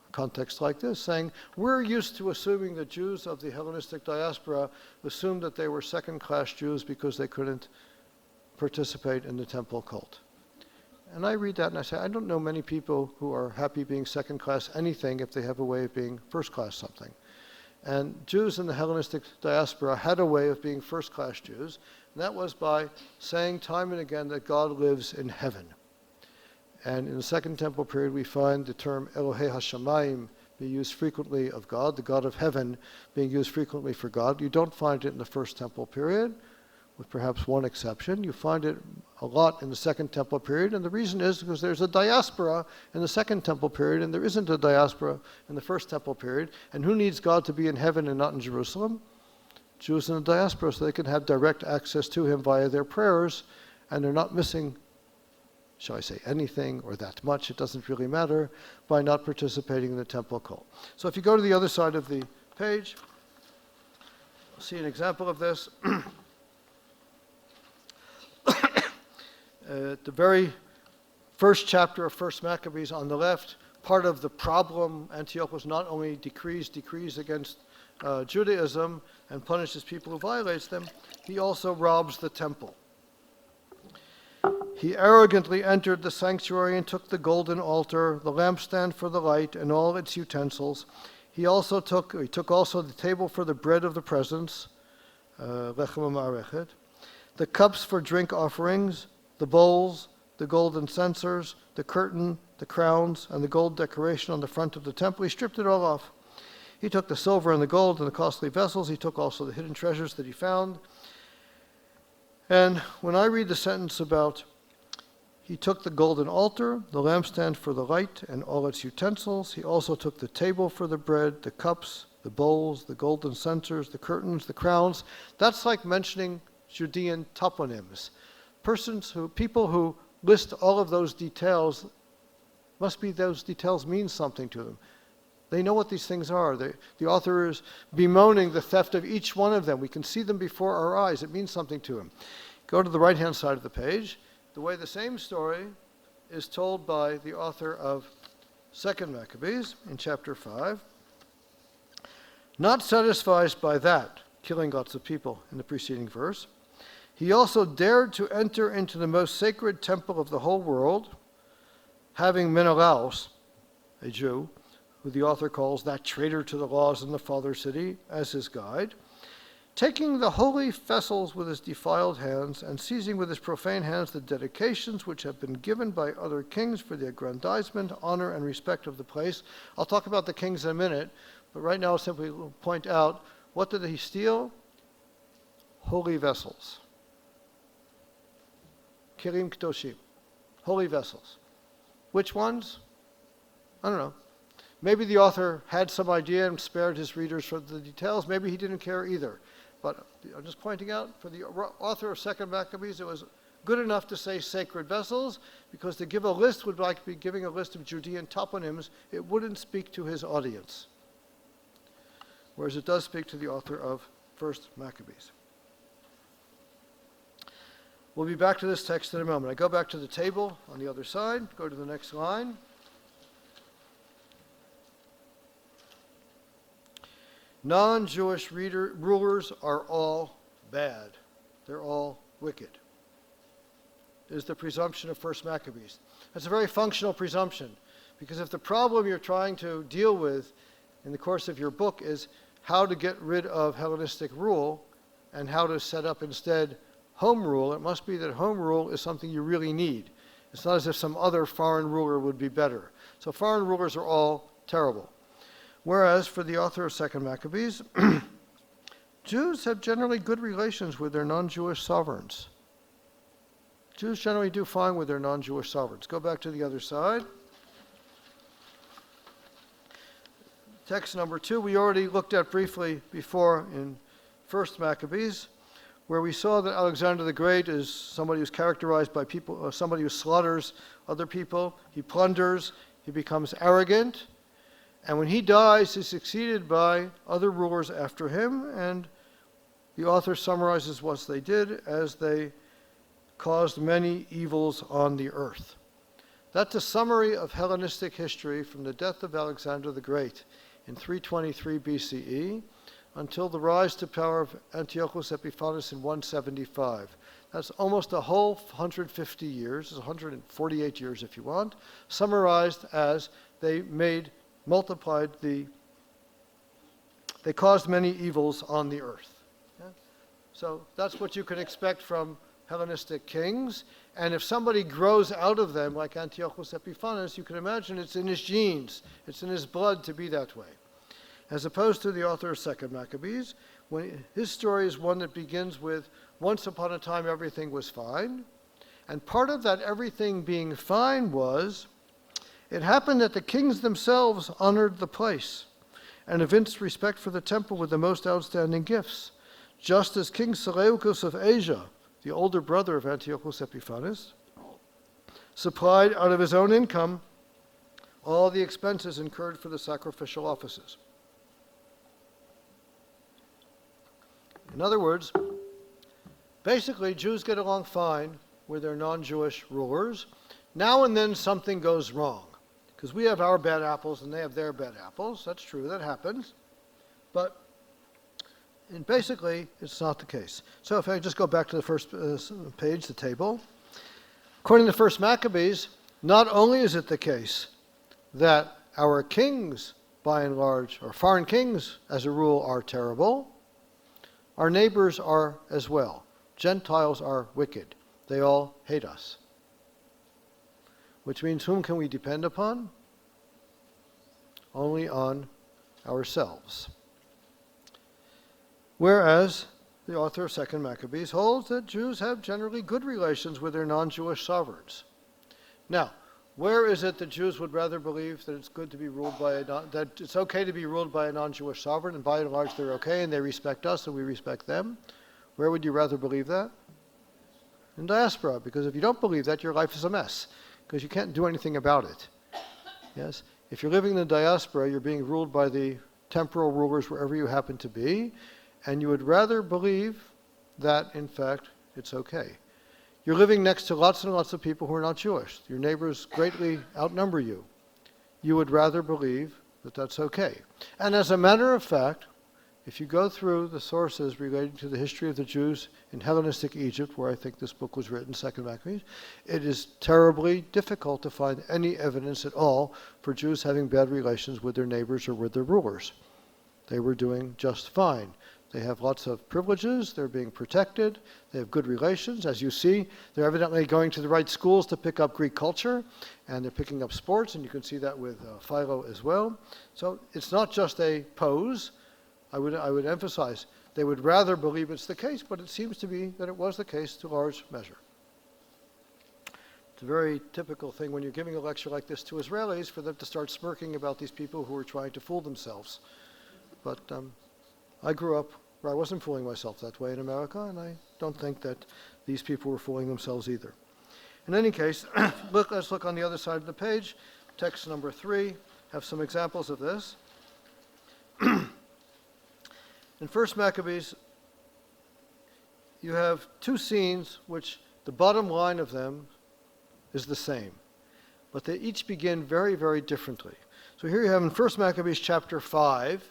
a context like this, saying, we're used to assuming that Jews of the Hellenistic diaspora assumed that they were second-class Jews because they couldn't participate in the temple cult. And I read that and I say, I don't know many people who are happy being second-class anything if they have a way of being first-class something. And Jews in the Hellenistic diaspora had a way of being first-class Jews, and that was by saying time and again that God lives in heaven. And in the Second Temple period, we find the term Elohei HaShamayim being used frequently of God, the God of heaven being used frequently for God. You don't find it in the First Temple period, with perhaps one exception. You find it a lot in the Second Temple period, and the reason is because there's a diaspora in the Second Temple period, and there isn't a diaspora in the First Temple period. And who needs God to be in heaven and not in Jerusalem? Jews in the diaspora, so they can have direct access to him via their prayers, and they're not missing, shall I say, anything or that much, it doesn't really matter, by not participating in the temple cult. So if you go to the other side of the page, you'll see an example of this. The very first chapter of First Maccabees on the left, part of the problem Antiochus not only decrees against Judaism and punishes people who violates them, he also robs the temple. He arrogantly entered the sanctuary and took the golden altar, the lampstand for the light, and all its utensils. He took also the table for the bread of the presence, lechem ha'marechet, the cups for drink offerings, the bowls, the golden censers, the curtain, the crowns, and the gold decoration on the front of the temple. He stripped it all off. He took the silver and the gold and the costly vessels. He took also the hidden treasures that he found. And when I read the sentence about he took the golden altar, the lampstand for the light, and all its utensils, he also took the table for the bread, the cups, the bowls, the golden censers, the curtains, the crowns. That's like mentioning Judean toponyms. People who list all of those details Must be those details mean something to them. They know what these things are. The author is bemoaning the theft of each one of them. We can see them before our eyes. It means something to him. Go to the right-hand side of the page. The way the same story is told by the author of 2 Maccabees in chapter 5. Not satisfied by that, killing lots of people in the preceding verse, he also dared to enter into the most sacred temple of the whole world, having Menelaus, a Jew, who the author calls that traitor to the laws in the father city, as his guide, taking the holy vessels with his defiled hands and seizing with his profane hands the dedications which have been given by other kings for the aggrandizement, honor, and respect of the place. I'll talk about the kings in a minute, but right now I'll simply point out, what did he steal? Holy vessels. Kelim Kedoshim. Holy vessels. Which ones? I don't know. Maybe the author had some idea and spared his readers for the details. Maybe he didn't care either. But I'm just pointing out, for the author of 2 Maccabees, it was good enough to say sacred vessels, because to give a list would like be giving a list of Judean toponyms. It wouldn't speak to his audience. Whereas it does speak to the author of 1 Maccabees. We'll be back to this text in a moment. I go back to the table on the other side, go to the next line. Non-Jewish rulers are all bad. They're all wicked. Is the presumption of 1 Maccabees. That's a very functional presumption, because if the problem you're trying to deal with in the course of your book is how to get rid of Hellenistic rule and how to set up instead home rule, it must be that home rule is something you really need. It's not as if some other foreign ruler would be better. So foreign rulers are all terrible. Whereas for the author of 2 Maccabees, Jews have generally good relations with their non-Jewish sovereigns. Jews generally do fine with their non-Jewish sovereigns. Go back to the other side. Text number 2, we already looked at briefly before in 1 Maccabees, where we saw that Alexander the Great is somebody who's characterized by people, somebody who slaughters other people, he plunders, he becomes arrogant, and when he dies, he's succeeded by other rulers after him, and the author summarizes what they did as they caused many evils on the earth. That's a summary of Hellenistic history from the death of Alexander the Great in 323 BCE until the rise to power of Antiochus Epiphanes in 175. That's almost a whole 150 years, 148 years if you want, summarized as they caused many evils on the earth. Yeah? So that's what you can expect from Hellenistic kings. And if somebody grows out of them, like Antiochus Epiphanes, you can imagine it's in his genes, it's in his blood to be that way. As opposed to the author of 2 Maccabees, when his story is one that begins with, once upon a time everything was fine. And part of that everything being fine was, it happened that the kings themselves honored the place and evinced respect for the temple with the most outstanding gifts, just as King Seleucus of Asia, the older brother of Antiochus Epiphanes, supplied out of his own income all the expenses incurred for the sacrificial offices. In other words, basically Jews get along fine with their non-Jewish rulers. Now and then something goes wrong, because we have our bad apples and they have their bad apples. That's true, that happens. But basically, it's not the case. So if I just go back to the first page, the table. According to 1 Maccabees, not only is it the case that our kings, by and large, or foreign kings, as a rule, are terrible, our neighbors are as well. Gentiles are wicked. They all hate us. Which means, whom can we depend upon? Only on ourselves. Whereas the author of 2 Maccabees holds that Jews have generally good relations with their non-Jewish sovereigns. Now, where is it that Jews would rather believe that it's good to be ruled by that it's okay to be ruled by a non-Jewish sovereign, and by and large they're okay and they respect us and we respect them? Where would you rather believe that? In diaspora, because if you don't believe that, your life is a mess, because you can't do anything about it. Yes? If you're living in the diaspora, you're being ruled by the temporal rulers wherever you happen to be, and you would rather believe that, in fact, it's okay. You're living next to lots and lots of people who are not Jewish. Your neighbors greatly outnumber you. You would rather believe that that's okay. And as a matter of fact, if you go through the sources relating to the history of the Jews in Hellenistic Egypt, where I think this book was written, 2nd Maccabees, it is terribly difficult to find any evidence at all for Jews having bad relations with their neighbors or with their rulers. They were doing just fine. They have lots of privileges, they're being protected, they have good relations. As you see, they're evidently going to the right schools to pick up Greek culture, and they're picking up sports, and you can see that with Philo as well. So it's not just a pose. I would emphasize, they would rather believe it's the case, but it seems to be that it was the case to a large measure. It's a very typical thing when you're giving a lecture like this to Israelis for them to start smirking about these people who are trying to fool themselves. But I grew up where I wasn't fooling myself that way in America, and I don't think that these people were fooling themselves either. In any case, let's look on the other side of the page. Text number 3, have some examples of this. In 1st Maccabees, you have two scenes which the bottom line of them is the same, but they each begin very, very differently. So here you have in 1st Maccabees chapter 5,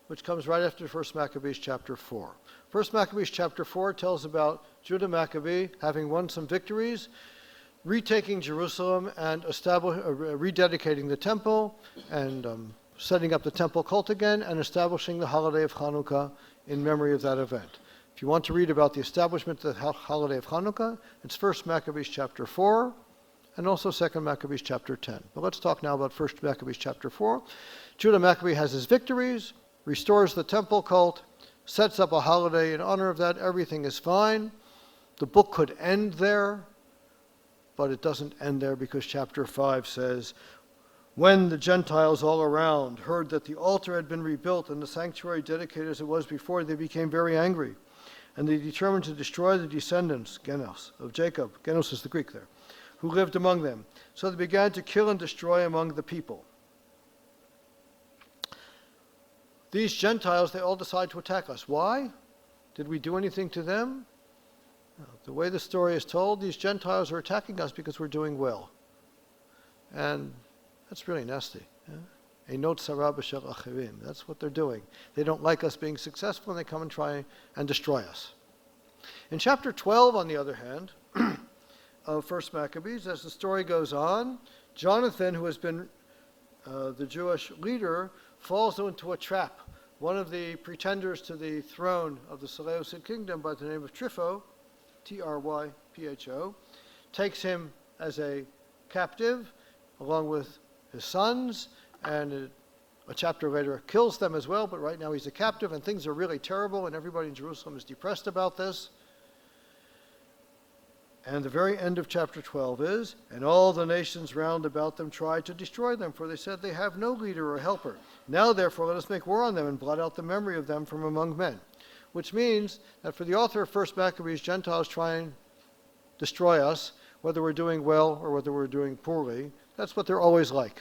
which comes right after 1st Maccabees chapter 4. 1st Maccabees chapter 4 tells about Judah Maccabee having won some victories, retaking Jerusalem and rededicating the temple, and setting up the temple cult again, and establishing the holiday of Hanukkah in memory of that event. If you want to read about the establishment of the holiday of Hanukkah, it's 1st Maccabees chapter 4, and also 2nd Maccabees chapter 10. But let's talk now about 1st Maccabees chapter 4. Judah Maccabee has his victories, restores the temple cult, sets up a holiday in honor of that. Everything is fine. The book could end there, but it doesn't end there, because chapter 5 says, when the Gentiles all around heard that the altar had been rebuilt and the sanctuary dedicated as it was before, they became very angry, and they determined to destroy the descendants, Genos, of Jacob. Genos is the Greek there, who lived among them. So they began to kill and destroy among the people. These Gentiles, they all decide to attack us. Why? Did we do anything to them? No. The way the story is told, these Gentiles are attacking us because we're doing well. And that's really nasty. That's what they're doing. They don't like us being successful, and they come and try and destroy us. In chapter 12, on the other hand, of 1st Maccabees, as the story goes on, Jonathan, who has been the Jewish leader, falls into a trap. One of the pretenders to the throne of the Seleucid kingdom by the name of Trypho, Trypho, takes him as a captive, along with his sons, and a chapter later kills them as well, but right now he's a captive, and things are really terrible, and everybody in Jerusalem is depressed about this. And the very end of chapter 12 is, and all the nations round about them tried to destroy them, for they said they have no leader or helper. Now therefore let us make war on them and blot out the memory of them from among men. Which means that for the author of 1st Maccabees, Gentiles try and destroy us, whether we're doing well or whether we're doing poorly. That's what they're always like.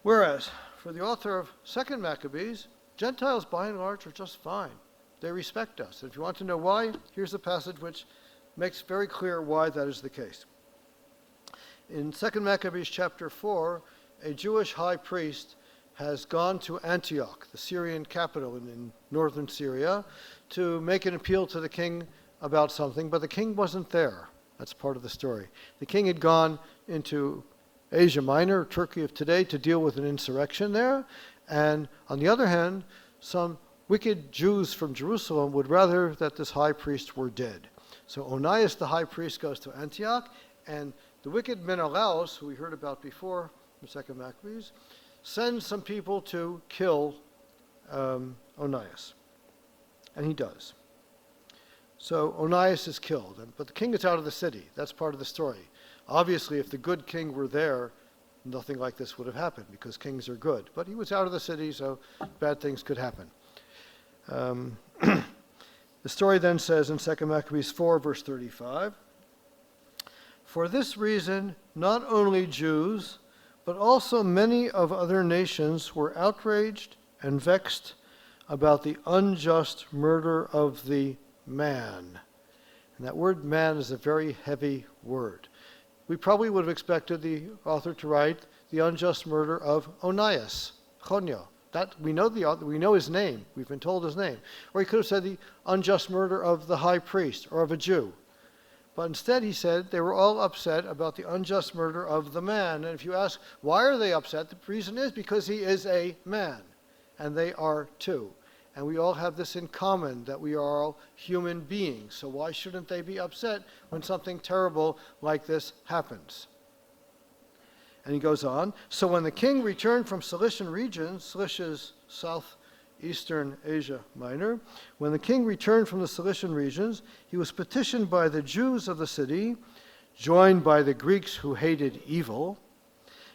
Whereas, for the author of 2nd Maccabees, Gentiles by and large are just fine. They respect us. And if you want to know why, here's a passage which makes very clear why that is the case. In 2nd Maccabees chapter 4, a Jewish high priest has gone to Antioch, the Syrian capital in northern Syria, to make an appeal to the king about something, but the king wasn't there. That's part of the story. The king had gone into Asia Minor, Turkey of today, to deal with an insurrection there, and on the other hand, some wicked Jews from Jerusalem would rather that this high priest were dead. So Onias, the high priest, goes to Antioch, and the wicked Menelaus, who we heard about before in 2nd Maccabees, sends some people to kill Onias. And he does. So Onias is killed, but the king is out of the city. That's part of the story. Obviously, if the good king were there, nothing like this would have happened, because kings are good. But he was out of the city, so bad things could happen. The story then says in 2 Maccabees 4, verse 35, For this reason, not only Jews, but also many of other nations were outraged and vexed about the unjust murder of the man. And that word man is a very heavy word. We probably would have expected the author to write the unjust murder of Onias, Chonio. That we know the author, we know his name. We've been told his name. Or he could have said the unjust murder of the high priest or of a Jew. But instead he said they were all upset about the unjust murder of the man. And if you ask, why are they upset? The reason is because he is a man, and they are too. And we all have this in common, that we are all human beings. So why shouldn't they be upset when something terrible like this happens? And he goes on, so when the king returned from Cilician region, Cilicia is southeastern Asia Minor, when the king returned from the Cilician regions, he was petitioned by the Jews of the city, joined by the Greeks who hated evil,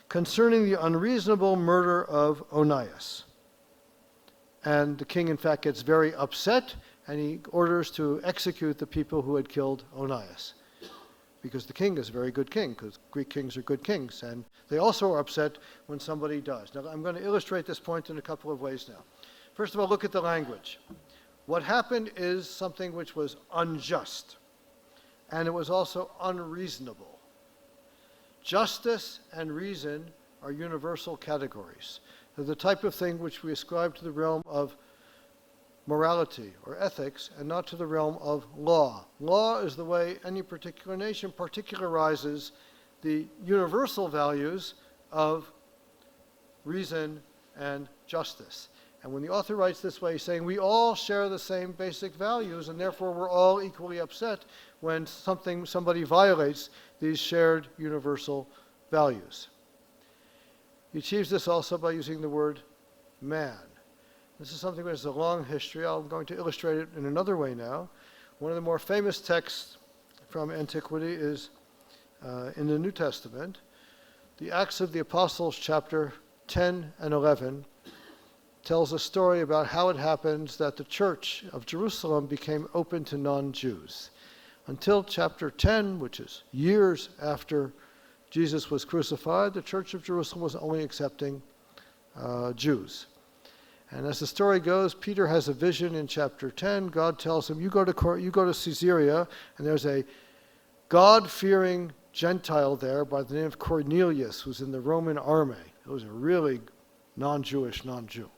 concerning the unreasonable murder of Onias. And the king, in fact, gets very upset, and he orders to execute the people who had killed Onias. Because the king is a very good king, because Greek kings are good kings, and they also are upset when somebody dies. Now, I'm going to illustrate this point in a couple of ways now. First of all, look at the language. What happened is something which was unjust, and it was also unreasonable. Justice and reason are universal categories. They're the type of thing which we ascribe to the realm of morality or ethics and not to the realm of law. Law is the way any particular nation particularizes the universal values of reason and justice. And when the author writes this way, he's saying we all share the same basic values, and therefore we're all equally upset when somebody violates these shared universal values. He achieves this also by using the word man. This is something that has a long history. I'm going to illustrate it in another way now. One of the more famous texts from antiquity is in the New Testament. The Acts of the Apostles, chapter 10 and 11, tells a story about how it happens that the church of Jerusalem became open to non-Jews. Until chapter 10, which is years after Jesus was crucified, the church of Jerusalem was only accepting Jews. And as the story goes, Peter has a vision in chapter 10. God tells him, you go to Caesarea, and there's a God-fearing Gentile there by the name of Cornelius, who's in the Roman army. He was a really non-Jewish non-Jew.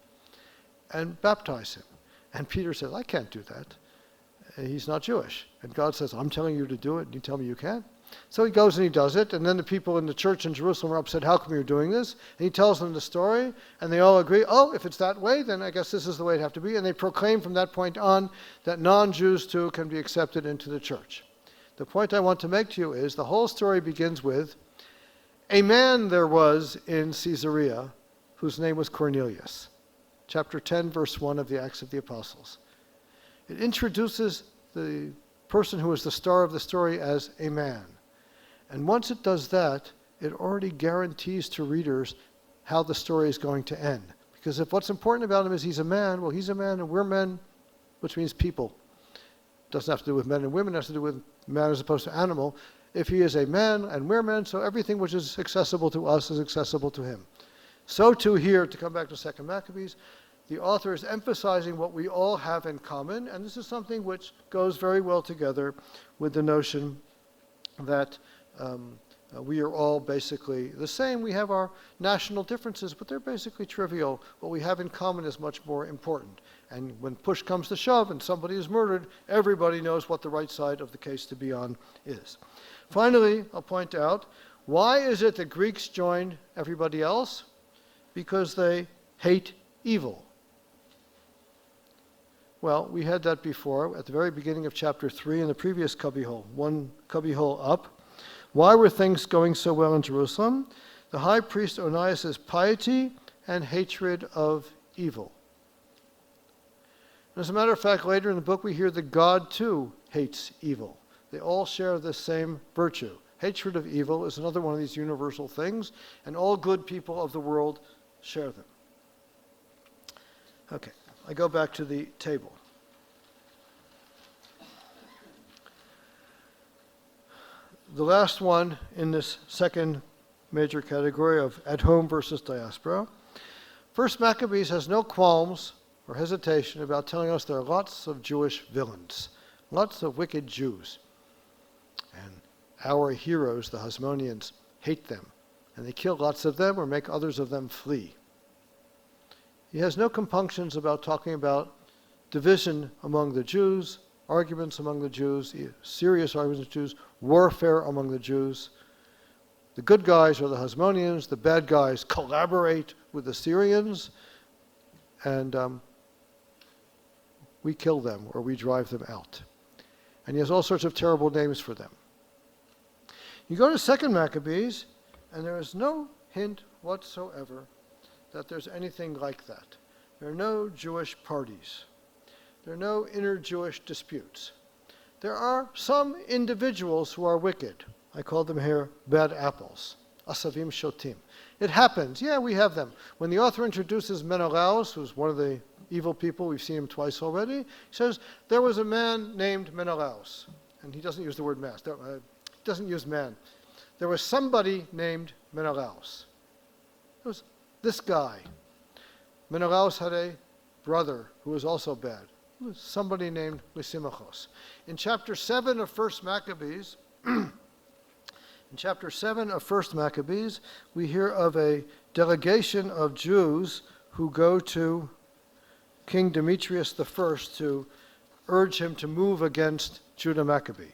And baptize him. And Peter says, I can't do that. He's not Jewish. And God says, I'm telling you to do it, and you tell me you can't? So he goes and he does it, and then the people in the church in Jerusalem are upset, how come you're doing this? And he tells them the story, and they all agree, oh, if it's that way, then I guess this is the way it'd have to be. And they proclaim from that point on that non-Jews too can be accepted into the church. The point I want to make to you is the whole story begins with, a man there was in Caesarea whose name was Cornelius. Chapter 10, verse 1 of the Acts of the Apostles. It introduces the person who is the star of the story as a man. And once it does that, it already guarantees to readers how the story is going to end. Because if what's important about him is he's a man, well, he's a man and we're men, which means people. It doesn't have to do with men and women, it has to do with man as opposed to animal. If he is a man and we're men, so everything which is accessible to us is accessible to him. So too here, to come back to 2 Maccabees, the author is emphasizing what we all have in common, and this is something which goes very well together with the notion that we are all basically the same. We have our national differences, but they're basically trivial. What we have in common is much more important. And when push comes to shove and somebody is murdered, everybody knows what the right side of the case to be on is. Finally, I'll point out, why is it that Greeks join everybody else? Because they hate evil. Well, we had that before at the very beginning of chapter 3 in the previous cubbyhole, one cubbyhole up. Why were things going so well in Jerusalem? The high priest Onias' piety and hatred of evil. And as a matter of fact, later in the book we hear that God too hates evil. They all share this same virtue. Hatred of evil is another one of these universal things, and all good people of the world share them. Okay, I go back to the table. the last one in this second major category of at home versus diaspora. First Maccabees has no qualms or hesitation about telling us there are lots of Jewish villains, lots of wicked Jews. And our heroes, the Hasmoneans, hate them, and they kill lots of them or make others of them flee. He has no compunctions about talking about division among the Jews, arguments among the Jews, serious arguments with Jews, warfare among the Jews. The good guys are the Hasmoneans, the bad guys collaborate with the Syrians, and we kill them or we drive them out. And he has all sorts of terrible names for them. You go to 2 Maccabees, and there is no hint whatsoever that there's anything like that. There are no Jewish parties. There are no inner Jewish disputes. There are some individuals who are wicked. I call them here bad apples, asavim shotim. It happens. Yeah, we have them. When the author introduces Menelaus, who's one of the evil people, we've seen him twice already, he says, there was a man named Menelaus. And he doesn't use the word mass. He doesn't use man. There was somebody named Menelaus. It was this guy. Menelaus had a brother who was also bad. It was somebody named Lysimachos. In chapter 7 of 1 Maccabees, in chapter 7 of 1 Maccabees, we hear of a delegation of Jews who go to King Demetrius I to urge him to move against Judah Maccabee.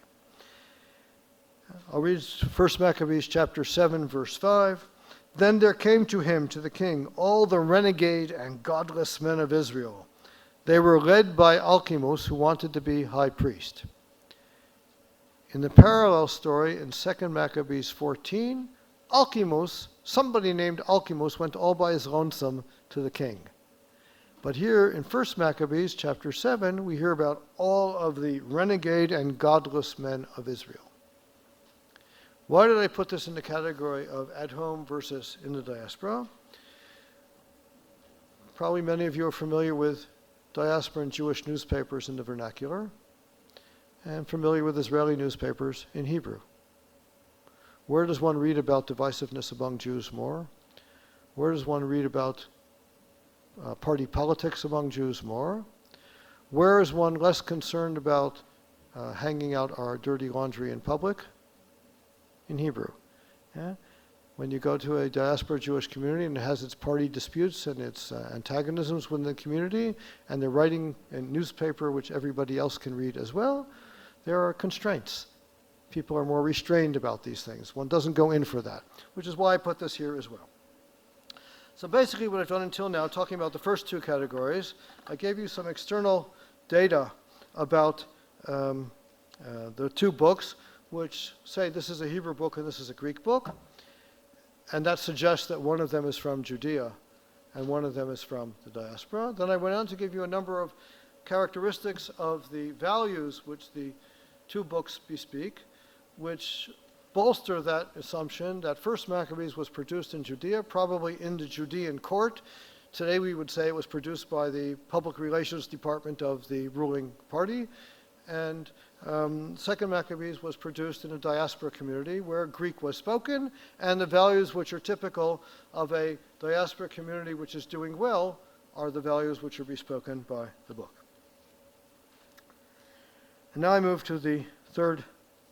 I'll read 1 Maccabees chapter 7, verse 5. Then there came to him, to the king, all the renegade and godless men of Israel. They were led by Alcimus, who wanted to be high priest. In the parallel story in 2 Maccabees 14, Alcimus, somebody named Alcimus, went all by his lonesome to the king. But here in 1 Maccabees chapter 7, we hear about all of the renegade and godless men of Israel. Why did I put this in the category of at home versus in the diaspora? Probably many of you are familiar with diaspora and Jewish newspapers in the vernacular, and familiar with Israeli newspapers in Hebrew. Where does one read about divisiveness among Jews more? Where does one read about party politics among Jews more? Where is one less concerned about hanging out our dirty laundry in public? In Hebrew. Yeah? When you go to a diaspora Jewish community and it has its party disputes and its antagonisms within the community, and they're writing a newspaper which everybody else can read as well, there are constraints. People are more restrained about these things. One doesn't go in for that, which is why I put this here as well. So basically what I've done until now, talking about the first two categories, I gave you some external data about the two books, which say this is a Hebrew book and this is a Greek book. And that suggests that one of them is from Judea and one of them is from the diaspora. Then I went on to give you a number of characteristics of the values which the two books bespeak, which bolster that assumption that First Maccabees was produced in Judea, probably in the Judean court. Today we would say it was produced by the public relations department of the ruling party. And Second Maccabees was produced in a diaspora community where Greek was spoken, and the values which are typical of a diaspora community which is doing well are the values which are bespoken by the book. And now I move to the third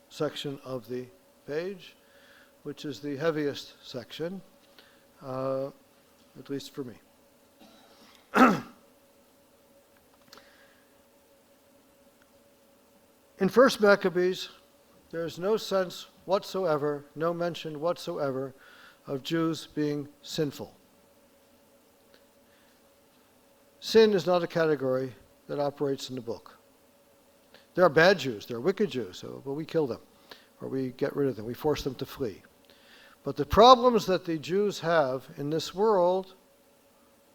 section of the page, which is the heaviest section, at least for me. In First Maccabees, there is no sense whatsoever, no mention whatsoever of Jews being sinful. Sin is not a category that operates in the book. There are bad Jews, there are wicked Jews, but we kill them, or we get rid of them, we force them to flee. But the problems that the Jews have in this world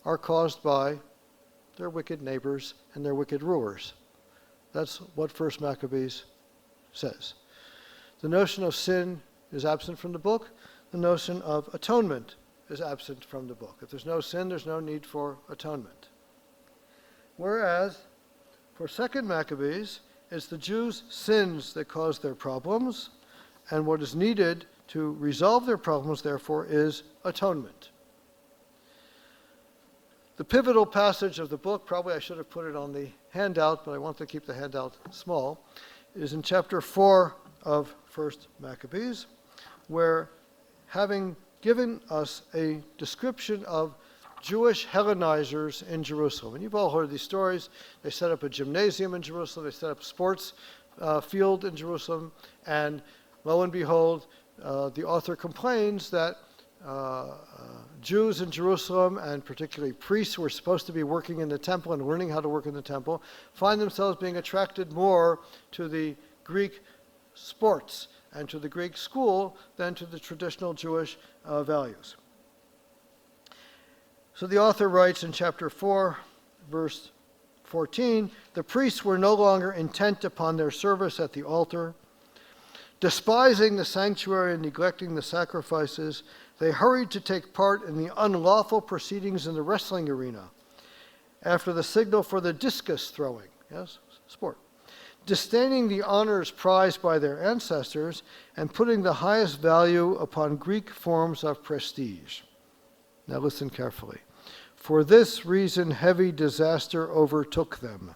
are caused by their wicked neighbors and their wicked rulers. That's what First Maccabees says. The notion of sin is absent from the book. The notion of atonement is absent from the book. If there's no sin, there's no need for atonement. Whereas, for Second Maccabees, it's the Jews' sins that cause their problems, And what is needed to resolve their problems, therefore, is atonement. The pivotal passage of the book, probably I should have put it on the handout, but I want to keep the handout small, is in chapter 4 of 1st Maccabees, where having given us a description of Jewish Hellenizers in Jerusalem. And you've all heard these stories. They set up a gymnasium in Jerusalem. They set up a sports field in Jerusalem. And lo and behold, the author complains that Jews in Jerusalem, and particularly priests who are supposed to be working in the temple and learning how to work in the temple, find themselves being attracted more to the Greek sports and to the Greek school than to the traditional Jewish values. So the author writes in chapter 4, verse 14, the priests were no longer intent upon their service at the altar. Despising the sanctuary and neglecting the sacrifices, they hurried to take part in the unlawful proceedings in the wrestling arena after the signal for the discus throwing, yes, sport, disdaining the honors prized by their ancestors and putting the highest value upon Greek forms of prestige. Now listen carefully. For this reason, heavy disaster overtook them,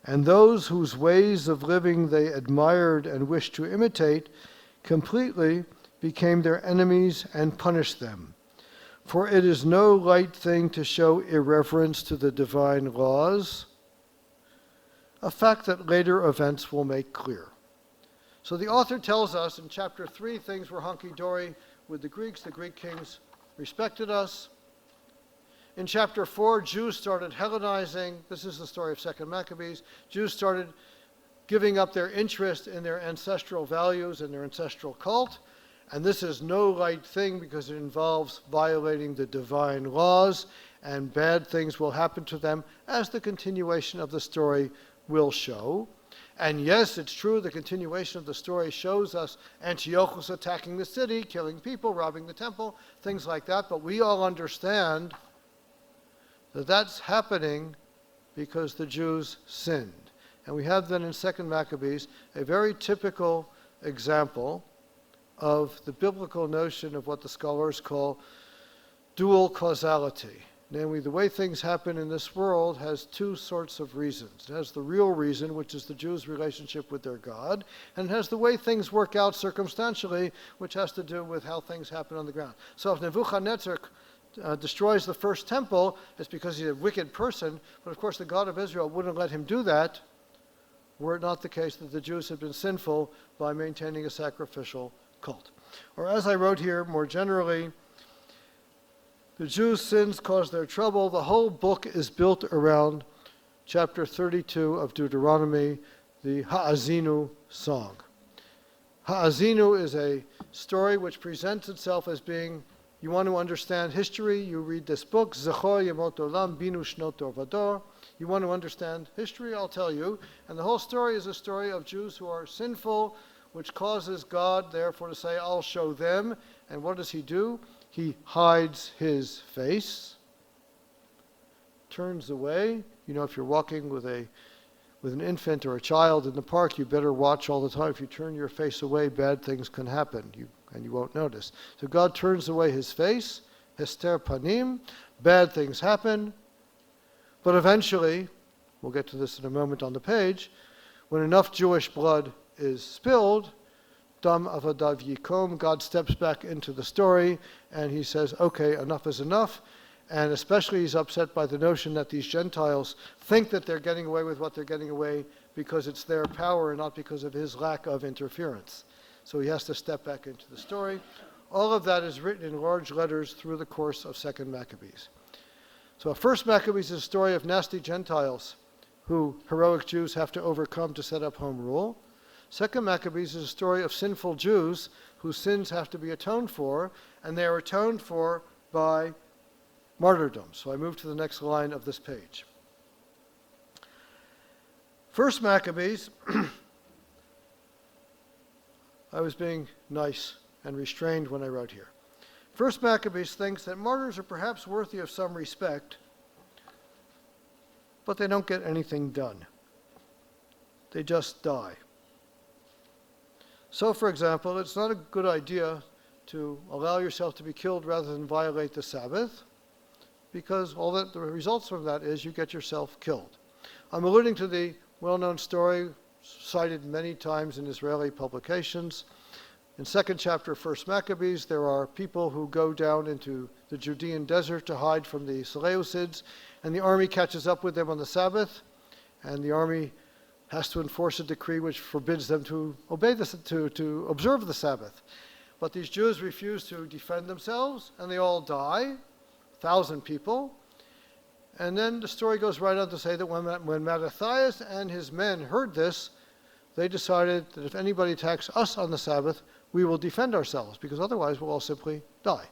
and those whose ways of living they admired and wished to imitate completely became their enemies and punished them. For it is no light thing to show irreverence to the divine laws, a fact that later events will make clear. So the author tells us in chapter 3, things were hunky-dory with the Greeks. The Greek kings respected us. In chapter 4, Jews started Hellenizing. This is the story of 2nd Maccabees. Jews started giving up their interest in their ancestral values and their ancestral cult. And this is no light thing because it involves violating the divine laws, and bad things will happen to them, as the continuation of the story will show. And yes, it's true, the continuation of the story shows us Antiochus attacking the city, killing people, robbing the temple, things like that. But we all understand that that's happening because the Jews sinned. And we have then in 2nd Maccabees a very typical example of the biblical notion of what the scholars call dual causality. Namely, the way things happen in this world has two sorts of reasons. It has the real reason, which is the Jews' relationship with their God, and it has the way things work out circumstantially, which has to do with how things happen on the ground. So if Nebuchadnezzar destroys the first temple, it's because he's a wicked person, but of course the God of Israel wouldn't let him do that were it not the case that the Jews had been sinful by maintaining a sacrificial cult. Or as I wrote here, more generally, the Jews' sins caused their trouble. The whole book is built around chapter 32 of Deuteronomy, the Ha'azinu song. Ha'azinu is a story which presents itself as being, you want to understand history, you read this book, Zechor Yemot Olam Binu Shnot Dor Vador. You want to understand history, I'll tell you. And the whole story is a story of Jews who are sinful, which causes God, therefore, to say, I'll show them. And what does he do? He hides his face, turns away. You know, if you're walking with an infant or a child in the park, you better watch all the time. If you turn your face away, bad things can happen, and you won't notice. So God turns away his face, hester panim, bad things happen. But eventually, we'll get to this in a moment on the page, when enough Jewish blood is spilled, Dam avadav yikom, God steps back into the story and he says, okay, enough is enough. And especially he's upset by the notion that these Gentiles think that they're getting away with what they're getting away because it's their power and not because of his lack of interference. So he has to step back into the story. All of that is written in large letters through the course of 2nd Maccabees. So 1st Maccabees is a story of nasty Gentiles who heroic Jews have to overcome to set up home rule. 2nd Maccabees is a story of sinful Jews whose sins have to be atoned for, and they are atoned for by martyrdom. So I move to the next line of this page. 1st Maccabees, I was being nice and restrained when I wrote here. 1st Maccabees thinks that martyrs are perhaps worthy of some respect, but they don't get anything done. They just die. So, for example, it's not a good idea to allow yourself to be killed rather than violate the Sabbath, because all that the results from that is you get yourself killed. I'm alluding to the well-known story cited many times in Israeli publications. In second chapter of 1 Maccabees, there are people who go down into the Judean desert to hide from the Seleucids, and the army catches up with them on the Sabbath, and the army has to enforce a decree which forbids them to obey to observe the Sabbath. But these Jews refuse to defend themselves, and they all die, 1,000 people. And then the story goes right on to say that when Mattathias and his men heard this, they decided that if anybody attacks us on the Sabbath, we will defend ourselves, because otherwise we'll all simply die.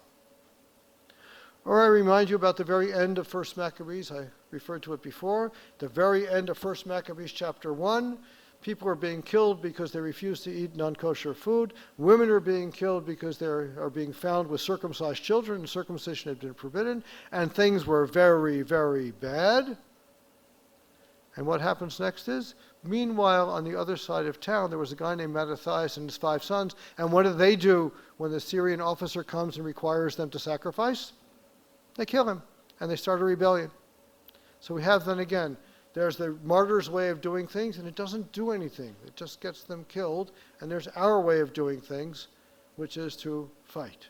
Or I remind you about the very end of 1 Maccabees. I referred to it before. The very end of 1 Maccabees chapter 1. People are being killed because they refuse to eat non-kosher food. Women are being killed because they are being found with circumcised children, and circumcision had been forbidden. And things were very, very bad. And what happens next is, meanwhile, on the other side of town, there was a guy named Mattathias and his 5 sons. And what do when the Syrian officer comes and requires them to sacrifice? They kill him, and they start a rebellion. So we have then again, there's the martyr's way of doing things, and it doesn't do anything. It just gets them killed. And there's our way of doing things, which is to fight.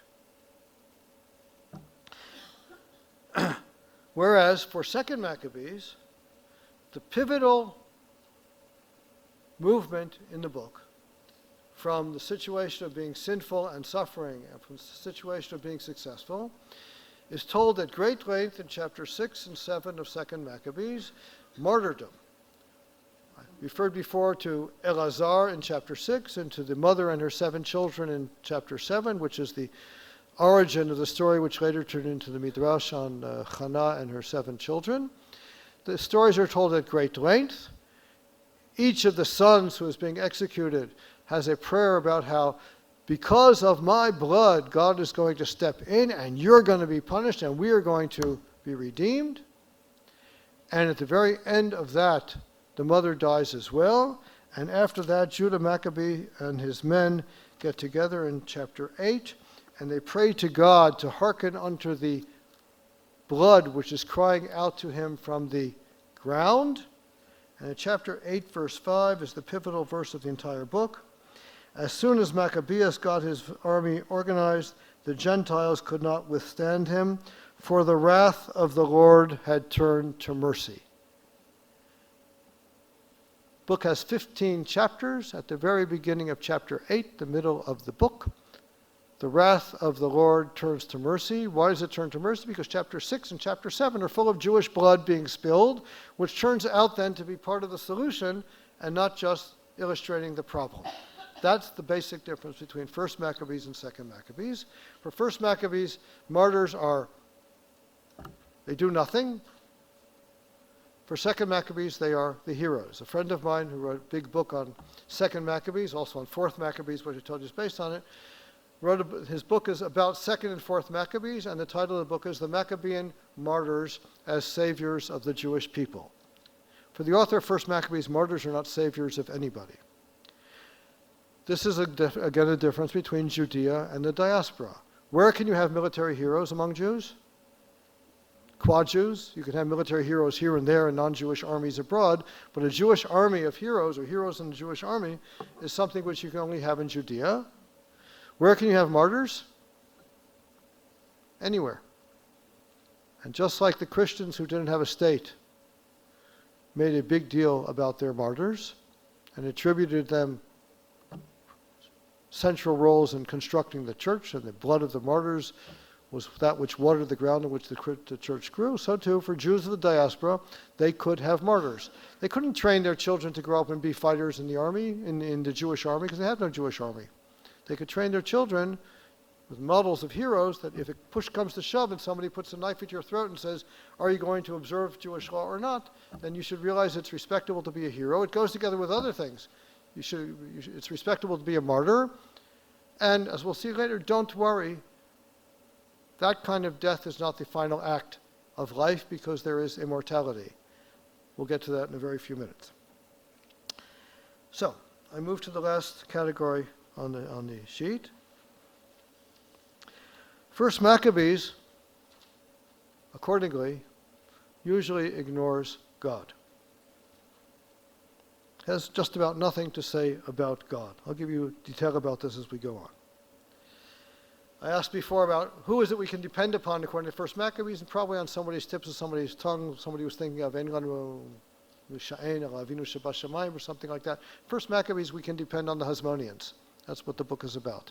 Whereas for 2 Maccabees, the pivotal movement in the book, from the situation of being sinful and suffering, and from the situation of being successful, is told at great length in chapter 6 and 7 of 2 Maccabees, martyrdom. I referred before to Eleazar in chapter 6 and to the mother and her 7 children in chapter 7, which is the origin of the story which later turned into the Midrash on Hannah and her 7 children. The stories are told at great length. Each of the sons who is being executed has a prayer about how because of my blood, God is going to step in and you're going to be punished and we are going to be redeemed. And at the very end of that, the mother dies as well. And after that, Judah Maccabee and his men get together in chapter 8 and they pray to God to hearken unto the blood which is crying out to him from the ground. And in chapter 8, verse 5 is the pivotal verse of the entire book. As soon as Maccabeus got his army organized, the Gentiles could not withstand him, for the wrath of the Lord had turned to mercy. The book has 15 chapters. At the very beginning of chapter 8, the middle of the book, the wrath of the Lord turns to mercy. Why does it turn to mercy? Because chapter 6 and chapter 7 are full of Jewish blood being spilled, which turns out then to be part of the solution and not just illustrating the problem. That's the basic difference between 1 Maccabees and 2 Maccabees. For 1 Maccabees, martyrs they do nothing. For 2 Maccabees, they are the heroes. A friend of mine who wrote a big book on 2 Maccabees, also on 4 Maccabees, which I told you is based on it, his book is about 2 and 4 Maccabees, and the title of the book is The Maccabean Martyrs as Saviors of the Jewish People. For the author of 1 Maccabees, martyrs are not saviors of anybody. This is, again, a difference between Judea and the diaspora. Where can you have military heroes among Jews? Quad Jews. You can have military heroes here and there in non-Jewish armies abroad, but a Jewish army of heroes, or heroes in the Jewish army, is something which you can only have in Judea. Where can you have martyrs? Anywhere. And just like the Christians who didn't have a state made a big deal about their martyrs and attributed them central roles in constructing the church, and the blood of the martyrs was that which watered the ground on which the church grew, so too for Jews of the diaspora, they could have martyrs. They couldn't train their children to grow up and be fighters in the army, in the Jewish army, because they had no Jewish army. They could train their children with models of heroes that if push comes to shove and somebody puts a knife at your throat and says, are you going to observe Jewish law or not, then you should realize it's respectable to be a hero. It goes together with other things. It's respectable to be a martyr. And as we'll see later, don't worry. That kind of death is not the final act of life because there is immortality. We'll get to that in a very few minutes. So, I move to the last category on the sheet. First Maccabees, accordingly, usually ignores God. Has just about nothing to say about God. I'll give you detail about this as we go on. I asked before about who is it we can depend upon according to First Maccabees, and probably on somebody's tips of somebody's tongue. Somebody was thinking of Avinu Shabashamayim or something like that. First Maccabees, we can depend on the Hasmoneans. That's what the book is about.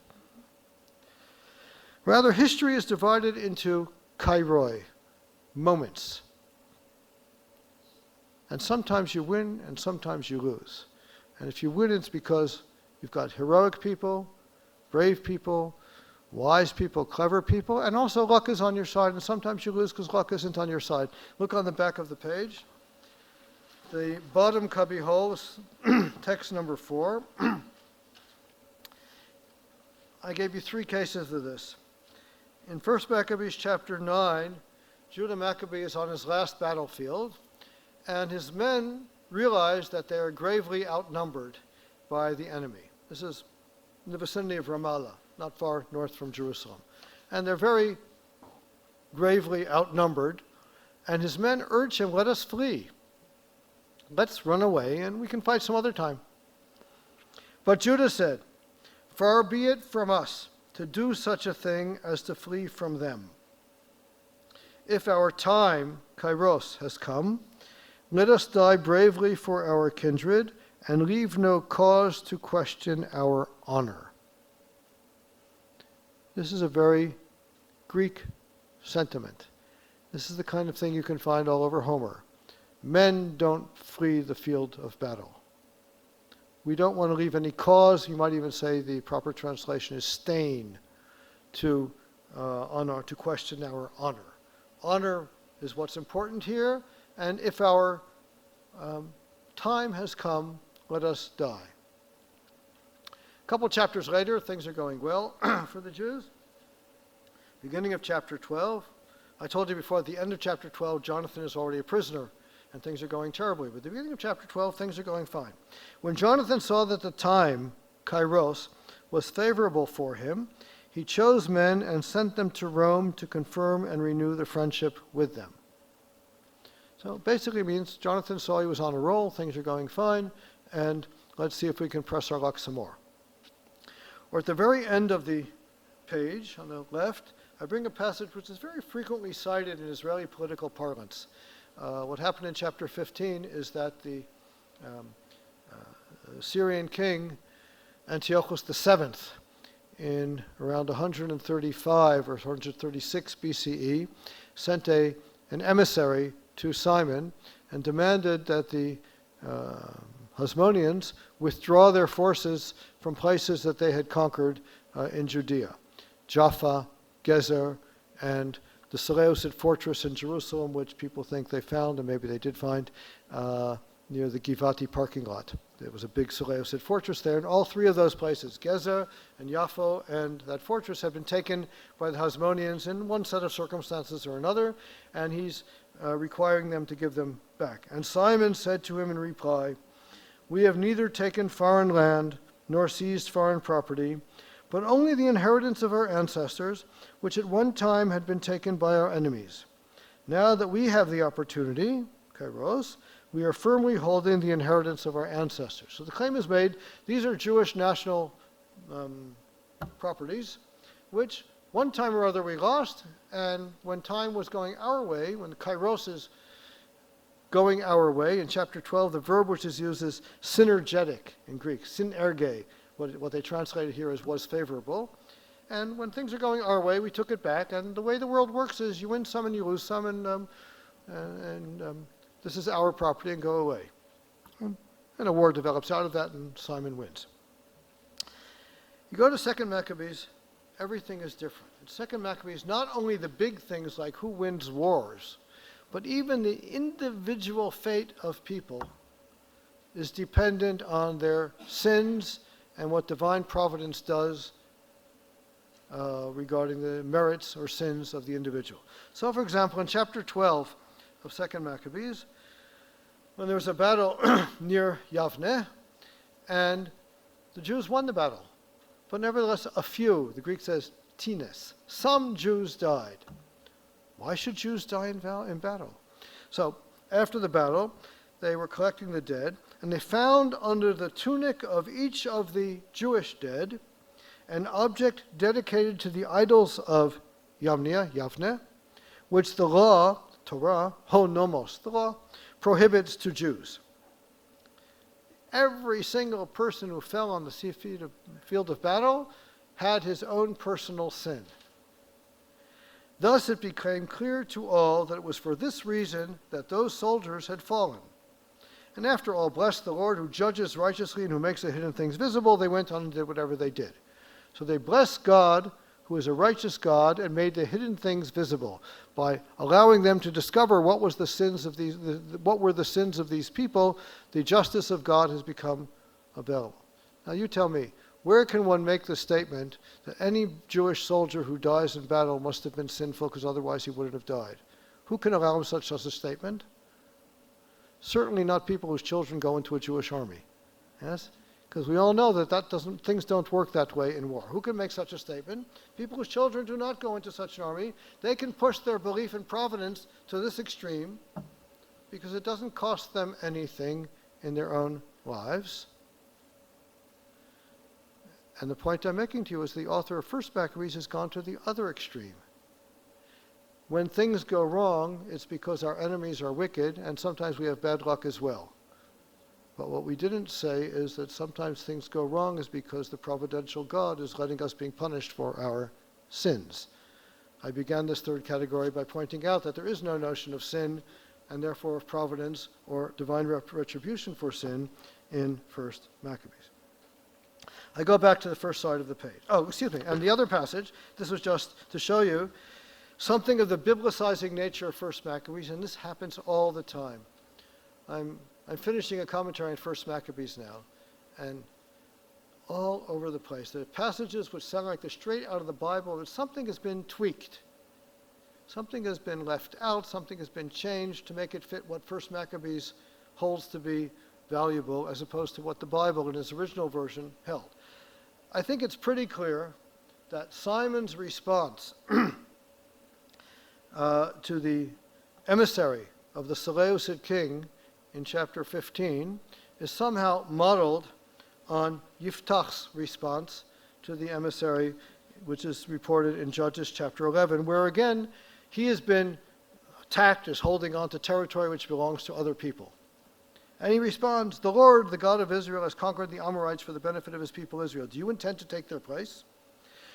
Rather, history is divided into kairoi, moments. And sometimes you win and sometimes you lose. And if you win, it's because you've got heroic people, brave people, wise people, clever people, and also luck is on your side, and sometimes you lose because luck isn't on your side. Look on the back of the page. The bottom cubby hole is text number 4. I gave you 3 cases of this. In 1 Maccabees chapter 9, Judah Maccabee is on his last battlefield, and his men realize that they are gravely outnumbered by the enemy. This is in the vicinity of Ramallah, not far north from Jerusalem. And they're very gravely outnumbered, and his men urge him, let us flee. Let's run away, and we can fight some other time. But Judah said, far be it from us to do such a thing as to flee from them. If our time, kairos, has come, let us die bravely for our kindred and leave no cause to question our honor. This is a very Greek sentiment. This is the kind of thing you can find all over Homer. Men don't flee the field of battle. We don't want to leave any cause. You might even say the proper translation is stain to honor, to question our honor. Honor is what's important here, and if our time has come, let us die. A couple chapters later, things are going well for the Jews. Beginning of chapter 12. I told you before, at the end of chapter 12, Jonathan is already a prisoner, and things are going terribly. But at the beginning of chapter 12, things are going fine. When Jonathan saw that the time, kairos, was favorable for him, he chose men and sent them to Rome to confirm and renew the friendship with them. So basically means Jonathan saw he was on a roll, things are going fine, and let's see if we can press our luck some more. Or at the very end of the page, on the left, I bring a passage which is very frequently cited in Israeli political parlance. What happened in chapter 15 is that the Syrian king Antiochus VII, in around 135 or 136 BCE, sent an emissary to Simon and demanded that the Hasmoneans withdraw their forces from places that they had conquered in Judea. Jaffa, Gezer, and the Seleucid fortress in Jerusalem, which people think they found, and maybe they did find, near the Givati parking lot. There was a big Seleucid fortress there, and all 3 of those places, Gezer and Yafo and that fortress, had been taken by the Hasmoneans in one set of circumstances or another, and he's requiring them to give them back. And Simon said to him in reply, we have neither taken foreign land nor seized foreign property, but only the inheritance of our ancestors, which at one time had been taken by our enemies. Now that we have the opportunity, kairos, we are firmly holding the inheritance of our ancestors. So the claim is made, these are Jewish national properties, which one time or other we lost, and when time was going our way, when the kairos is going our way, in chapter 12, the verb which is used is synergetic in Greek, synerge, what they translated here as was favorable. And when things are going our way, we took it back, and the way the world works is you win some and you lose some, and this is our property and go away. And a war develops out of that, and Simon wins. You go to 2 Maccabees, everything is different. In 2 Maccabees, not only the big things like who wins wars, but even the individual fate of people is dependent on their sins and what divine providence does regarding the merits or sins of the individual. So, for example, in chapter 12 of 2 Maccabees, when there was a battle near Yavne, and the Jews won the battle. but nevertheless a few. The Greek says tines. Some Jews died. Why should Jews die in battle? So after the battle, they were collecting the dead, and they found under the tunic of each of the Jewish dead an object dedicated to the idols of Yavne, which the law, Torah, ho nomos, the law, prohibits to Jews. Every single person who fell on the field of battle had his own personal sin. Thus it became clear to all that it was for this reason that those soldiers had fallen. And after all, bless the Lord who judges righteously and who makes the hidden things visible, they went on and did whatever they did. So they blessed God, who is a righteous God, and made the hidden things visible by allowing them to discover what were the sins of these people. The justice of God has become available. Now you tell me, where can one make the statement that any Jewish soldier who dies in battle must have been sinful because otherwise he wouldn't have died? Who can allow such a statement? Certainly not people whose children go into a Jewish army. Yes? Because we all know that things don't work that way in war. Who can make such a statement? People whose children do not go into such an army. They can push their belief in providence to this extreme because it doesn't cost them anything in their own lives. And the point I'm making to you is the author of 1 Maccabees has gone to the other extreme. When things go wrong, it's because our enemies are wicked, and sometimes we have bad luck as well. But what we didn't say is that sometimes things go wrong is because the providential God is letting us being punished for our sins. I began this third category by pointing out that there is no notion of sin, and therefore of providence or divine retribution for sin in 1 Maccabees. I go back to the first side of the page. And the other passage, this was just to show you something of the biblicizing nature of 1 Maccabees, and this happens all the time. I'm finishing a commentary on 1 Maccabees now, and all over the place. There are passages which sound like they're straight out of the Bible, but something has been tweaked. Something has been left out, something has been changed to make it fit what 1 Maccabees holds to be valuable as opposed to what the Bible in its original version held. I think it's pretty clear that Simon's response to the emissary of the Seleucid king in chapter 15 is somehow modeled on Yiftach's response to the emissary, which is reported in Judges chapter 11, where again he has been attacked as holding on to territory which belongs to other people. And he responds, "The Lord, the God of Israel, has conquered the Amorites for the benefit of his people Israel. Do you intend to take their place?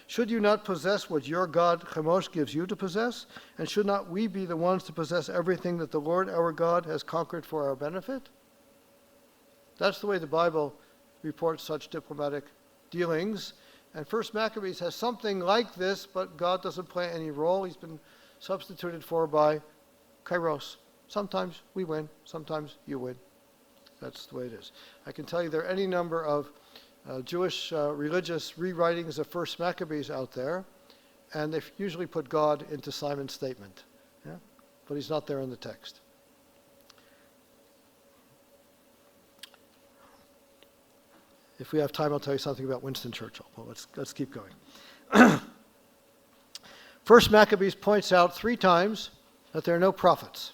Should you not possess what your God, Chemosh, gives you to possess? And should not we be the ones to possess everything that the Lord our God has conquered for our benefit?" That's the way the Bible reports such diplomatic dealings. And 1 Maccabees has something like this, but God doesn't play any role. He's been substituted for by Kairos. Sometimes we win, sometimes you win. That's the way it is. I can tell you there are any number of Jewish religious rewritings of 1 Maccabees out there, and they usually put God into Simon's statement. Yeah? But he's not there in the text. If we have time, I'll tell you something about Winston Churchill. Well, let's keep going. 1 Maccabees points out 3 times that there are no prophets.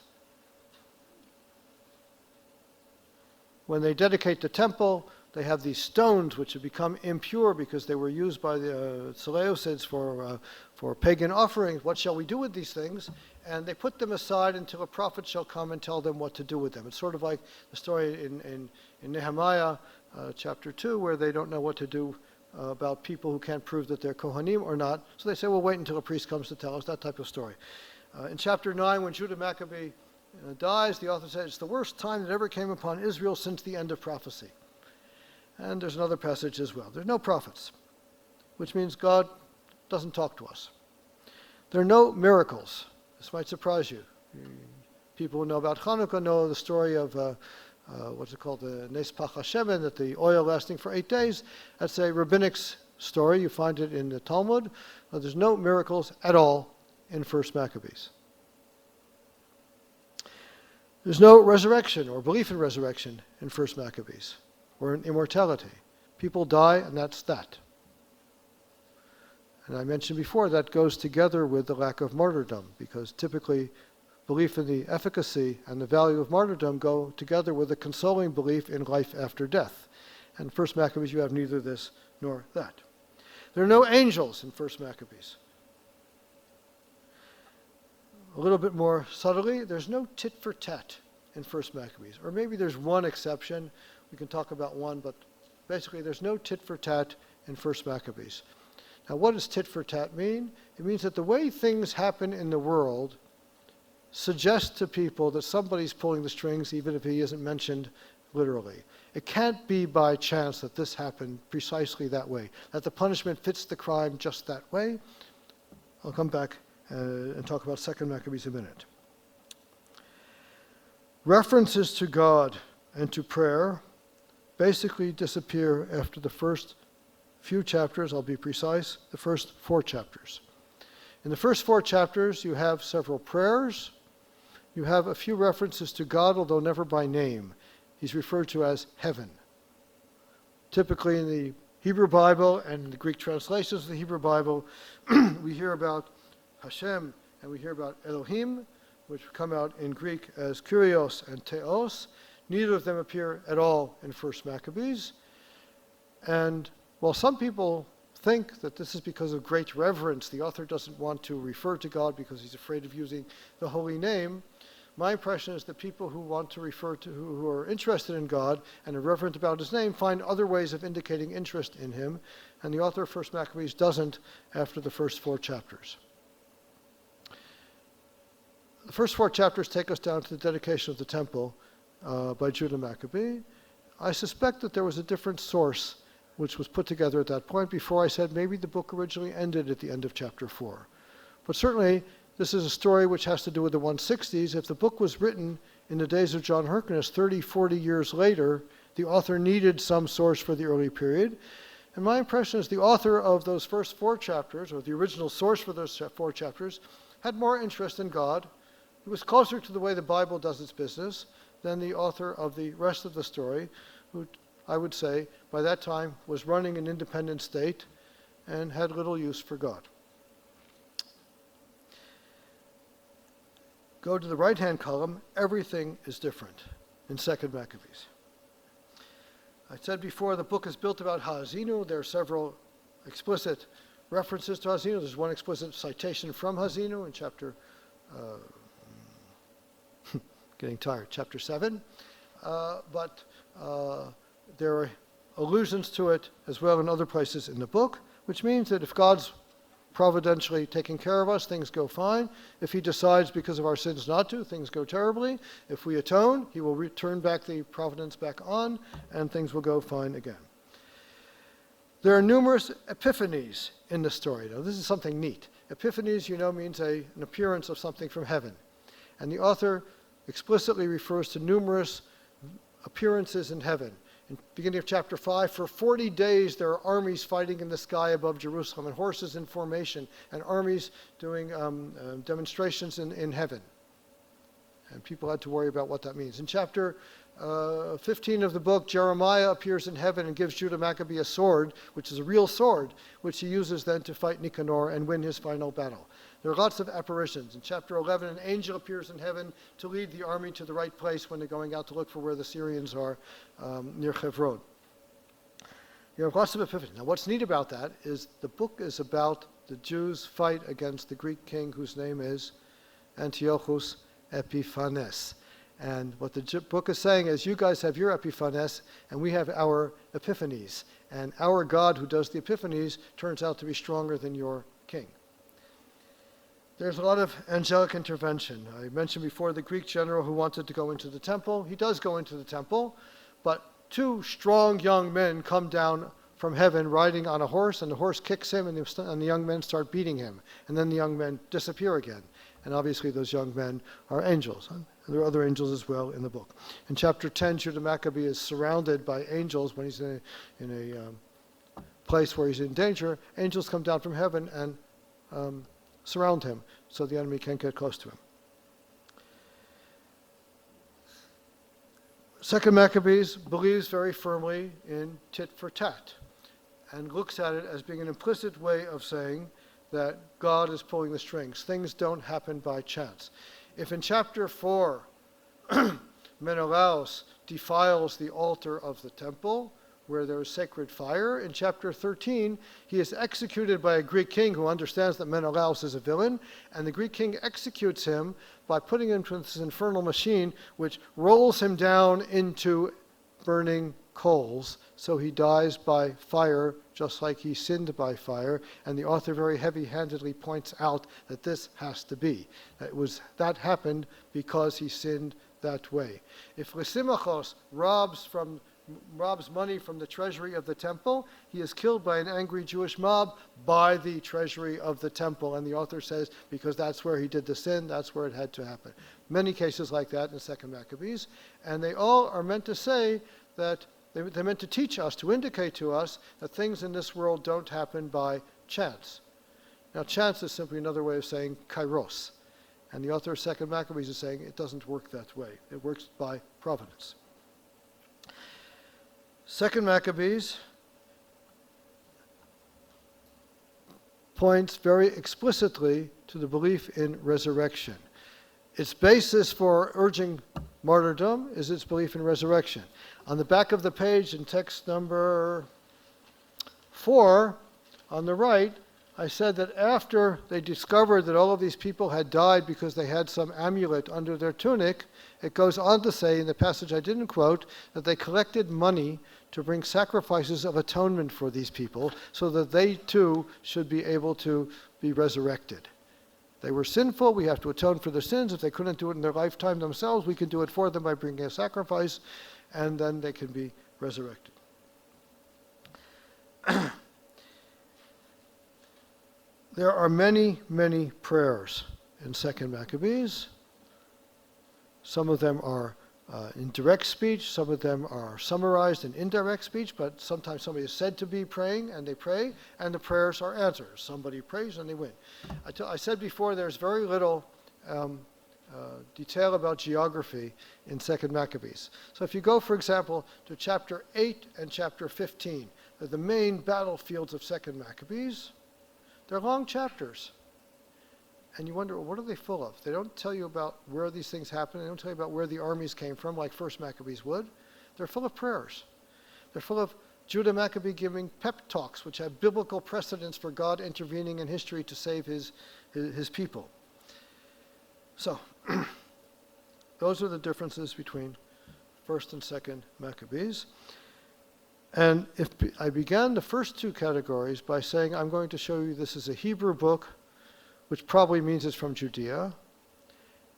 When they dedicate the temple, they have these stones which have become impure because they were used by the Seleucids for pagan offerings. What shall we do with these things? And they put them aside until a prophet shall come and tell them what to do with them. It's sort of like the story in Nehemiah chapter 2, where they don't know what to do about people who can't prove that they're Kohanim or not. So they say, we'll wait until a priest comes to tell us, that type of story. In chapter 9, when Judah Maccabee dies, the author says, it's the worst time that ever came upon Israel since the end of prophecy. And there's another passage as well. There's no prophets, which means God doesn't talk to us. There are no miracles. This might surprise you. People who know about Hanukkah know the story of, what's it called, the Nes Pach HaShemen, that the oil lasting for 8 days. That's a rabbinic story. You find it in the Talmud. There's no miracles at all in 1 Maccabees. There's no resurrection or belief in resurrection in 1 Maccabees or in immortality. People die, and that's that. And I mentioned before that goes together with the lack of martyrdom, because typically belief in the efficacy and the value of martyrdom go together with a consoling belief in life after death. And 1 Maccabees, you have neither this nor that. There are no angels in 1 Maccabees. A little bit more subtly, there's no tit for tat in 1 Maccabees. Or maybe there's one exception. We can talk about one, but basically there's no tit for tat in 1 Maccabees. Now, what does tit for tat mean? It means that the way things happen in the world suggests to people that somebody's pulling the strings, even if he isn't mentioned literally. It can't be by chance that this happened precisely that way, that the punishment fits the crime just that way. I'll come back and talk about 2 Maccabees in a minute. References to God and to prayer basically disappear after the first few chapters. I'll be precise, the first 4 chapters. In the first 4 chapters, you have several prayers. You have a few references to God, although never by name. He's referred to as heaven. Typically in the Hebrew Bible and the Greek translations of the Hebrew Bible, we hear about Hashem and we hear about Elohim, which come out in Greek as Kyrios and Theos. Neither of them appear at all in 1 Maccabees. And while some people think that this is because of great reverence, the author doesn't want to refer to God because he's afraid of using the holy name, my impression is that people who want to refer to, who are interested in God and are reverent about his name, find other ways of indicating interest in him, and the author of 1 Maccabees doesn't after the first 4 chapters. The first 4 chapters take us down to the dedication of the temple by Judah Maccabee. I suspect that there was a different source which was put together at that point. Before I said maybe the book originally ended at the end of chapter 4. But certainly this is a story which has to do with the 160s. If the book was written in the days of John Hyrcanus 30, 40 years later, the author needed some source for the early period. And my impression is the author of those first 4 chapters, or the original source for those 4 chapters, had more interest in God. It was closer to the way the Bible does its business than the author of the rest of the story, who I would say by that time was running an independent state and had little use for God. Go to the right-hand column, everything is different in 2 Maccabees. I said before the book is built about Ha'azinu. There are several explicit references to Ha'azinu. There's one explicit citation from Ha'azinu in chapter, chapter 7. But there are allusions to it as well in other places in the book, which means that if God's providentially taking care of us, things go fine. If he decides because of our sins not to, things go terribly. If we atone, he will return back the providence back on, and things will go fine again. There are numerous epiphanies in the story. Now, this is something neat. Epiphanies, means an appearance of something from heaven. And the author explicitly refers to numerous appearances in heaven. In the beginning of chapter 5, for 40 days there are armies fighting in the sky above Jerusalem, and horses in formation, and armies doing demonstrations in heaven. And people had to worry about what that means. In chapter 15 of the book, Jeremiah appears in heaven and gives Judah Maccabee a sword, which is a real sword, which he uses then to fight Nicanor and win his final battle. There are lots of apparitions. In chapter 11, an angel appears in heaven to lead the army to the right place when they're going out to look for where the Syrians are near Hebron. You have lots of epiphanies. Now, what's neat about that is the book is about the Jews' fight against the Greek king whose name is Antiochus Epiphanes. And what the book is saying is, you guys have your Epiphanes, and we have our epiphanies. And our God who does the epiphanies turns out to be stronger than your king. There's a lot of angelic intervention. I mentioned before the Greek general who wanted to go into the temple. He does go into the temple, but 2 strong young men come down from heaven riding on a horse, and the horse kicks him, and the young men start beating him. And then the young men disappear again. And obviously those young men are angels. And there are other angels as well in the book. In chapter 10, Judah Maccabee is surrounded by angels when he's in a place where he's in danger. Angels come down from heaven and surround him so the enemy can't get close to him. 2 Maccabees believes very firmly in tit for tat. and looks at it as being an implicit way of saying that God is pulling the strings. Things don't happen by chance. If in chapter 4, Menelaus defiles the altar of the temple, where there is sacred fire, in chapter 13, he is executed by a Greek king who understands that Menelaus is a villain, and the Greek king executes him by putting him into this infernal machine, which rolls him down into burning coals, so he dies by fire, just like he sinned by fire, and the author very heavy-handedly points out that this has to be. That happened because he sinned that way. If Lysimachos robs money from the treasury of the temple, he is killed by an angry Jewish mob by the treasury of the temple, and the author says because that's where he did the sin, that's where it had to happen. Many cases like that in 2 Maccabees, and they all are meant to say that they're meant to teach us, to indicate to us that things in this world don't happen by chance. Now, chance is simply another way of saying kairos. And the author of 2 Maccabees is saying it doesn't work that way. It works by providence. 2 Maccabees points very explicitly to the belief in resurrection. Its basis for urging martyrdom is its belief in resurrection. On the back of the page in text number 4, on the right, I said that after they discovered that all of these people had died because they had some amulet under their tunic, it goes on to say in the passage I didn't quote that they collected money to bring sacrifices of atonement for these people so that they too should be able to be resurrected. They were sinful, we have to atone for their sins. If they couldn't do it in their lifetime themselves, we can do it for them by bringing a sacrifice, and then they can be resurrected. There are many, many prayers in 2 Maccabees. Some of them are in direct speech, some of them are summarized in indirect speech, but sometimes somebody is said to be praying, and they pray, and the prayers are answered. Somebody prays, and they win. I said before there's very little detail about geography in 2 Maccabees. So if you go, for example, to chapter 8 and chapter 15, they're the main battlefields of 2 Maccabees. They're long chapters. And you wonder, well, what are they full of? They don't tell you about where these things happen. They don't tell you about where the armies came from, like 1 Maccabees would. They're full of prayers. They're full of Judah Maccabee giving pep talks, which have biblical precedents for God intervening in history to save his people. So, those are the differences between 1st and 2nd Maccabees. And if I began the first two categories by saying I'm going to show you this is a Hebrew book, which probably means it's from Judea,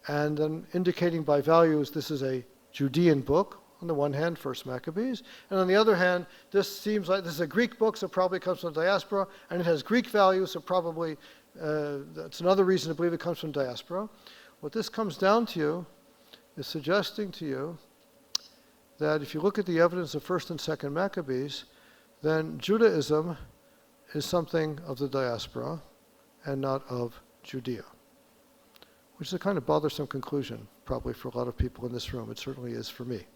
and then indicating by values this is a Judean book, on the one hand, 1st Maccabees, and on the other hand, this seems like this is a Greek book, so probably comes from diaspora, and it has Greek values, so probably that's another reason to believe it comes from diaspora. What this comes down to is suggesting to you that if you look at the evidence of 1st and 2nd Maccabees, then Judaism is something of the diaspora and not of Judea, which is a kind of bothersome conclusion, probably for a lot of people in this room. It certainly is for me.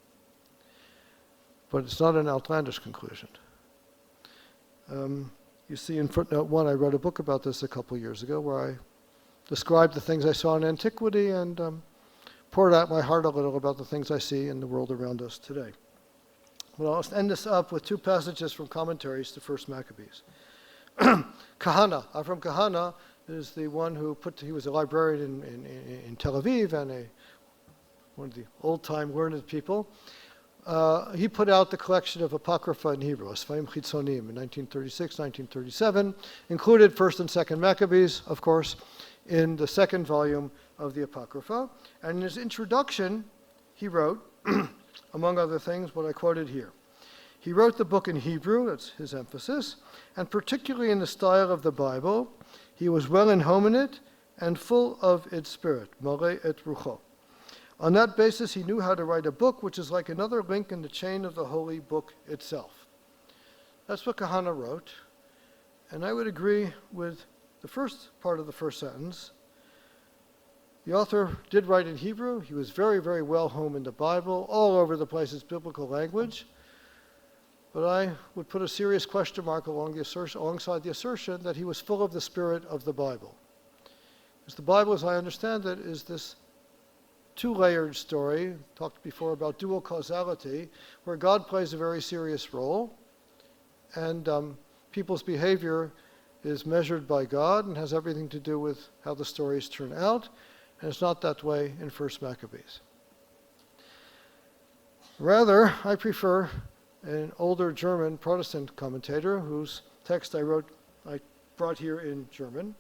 But it's not an outlandish conclusion. You see in footnote 1, I wrote a book about this a couple years ago where I described the things I saw in antiquity and poured out my heart a little about the things I see in the world around us today. Well, I'll end this up with two passages from commentaries to 1st Maccabees. Kahana, Avram Kahana is the one he was a librarian in Tel Aviv and one of the old-time learned people. He put out the collection of Apocrypha in Hebrew, Sfarim Chitzonim, in 1936, 1937, included 1st and 2nd Maccabees, of course, in the second volume of the Apocrypha. And in his introduction, he wrote, among other things, what I quoted here. He wrote the book in Hebrew, that's his emphasis, and particularly in the style of the Bible. He was well in home in it and full of its spirit, Maleh et Rucho. On that basis, he knew how to write a book which is like another link in the chain of the holy book itself. That's what Kahana wrote, and I would agree with the first part of the first sentence. The author did write in Hebrew. He was very, very well home in the Bible, all over the place, it's biblical language. but I would put a serious question mark alongside the assertion that he was full of the spirit of the Bible. Because the Bible, as I understand it, is this two-layered story, talked before about dual causality, where God plays a very serious role, and people's behavior is measured by God and has everything to do with how the stories turn out, and it's not that way in 1 Maccabees. Rather, I prefer an older German Protestant commentator whose text I brought here in German.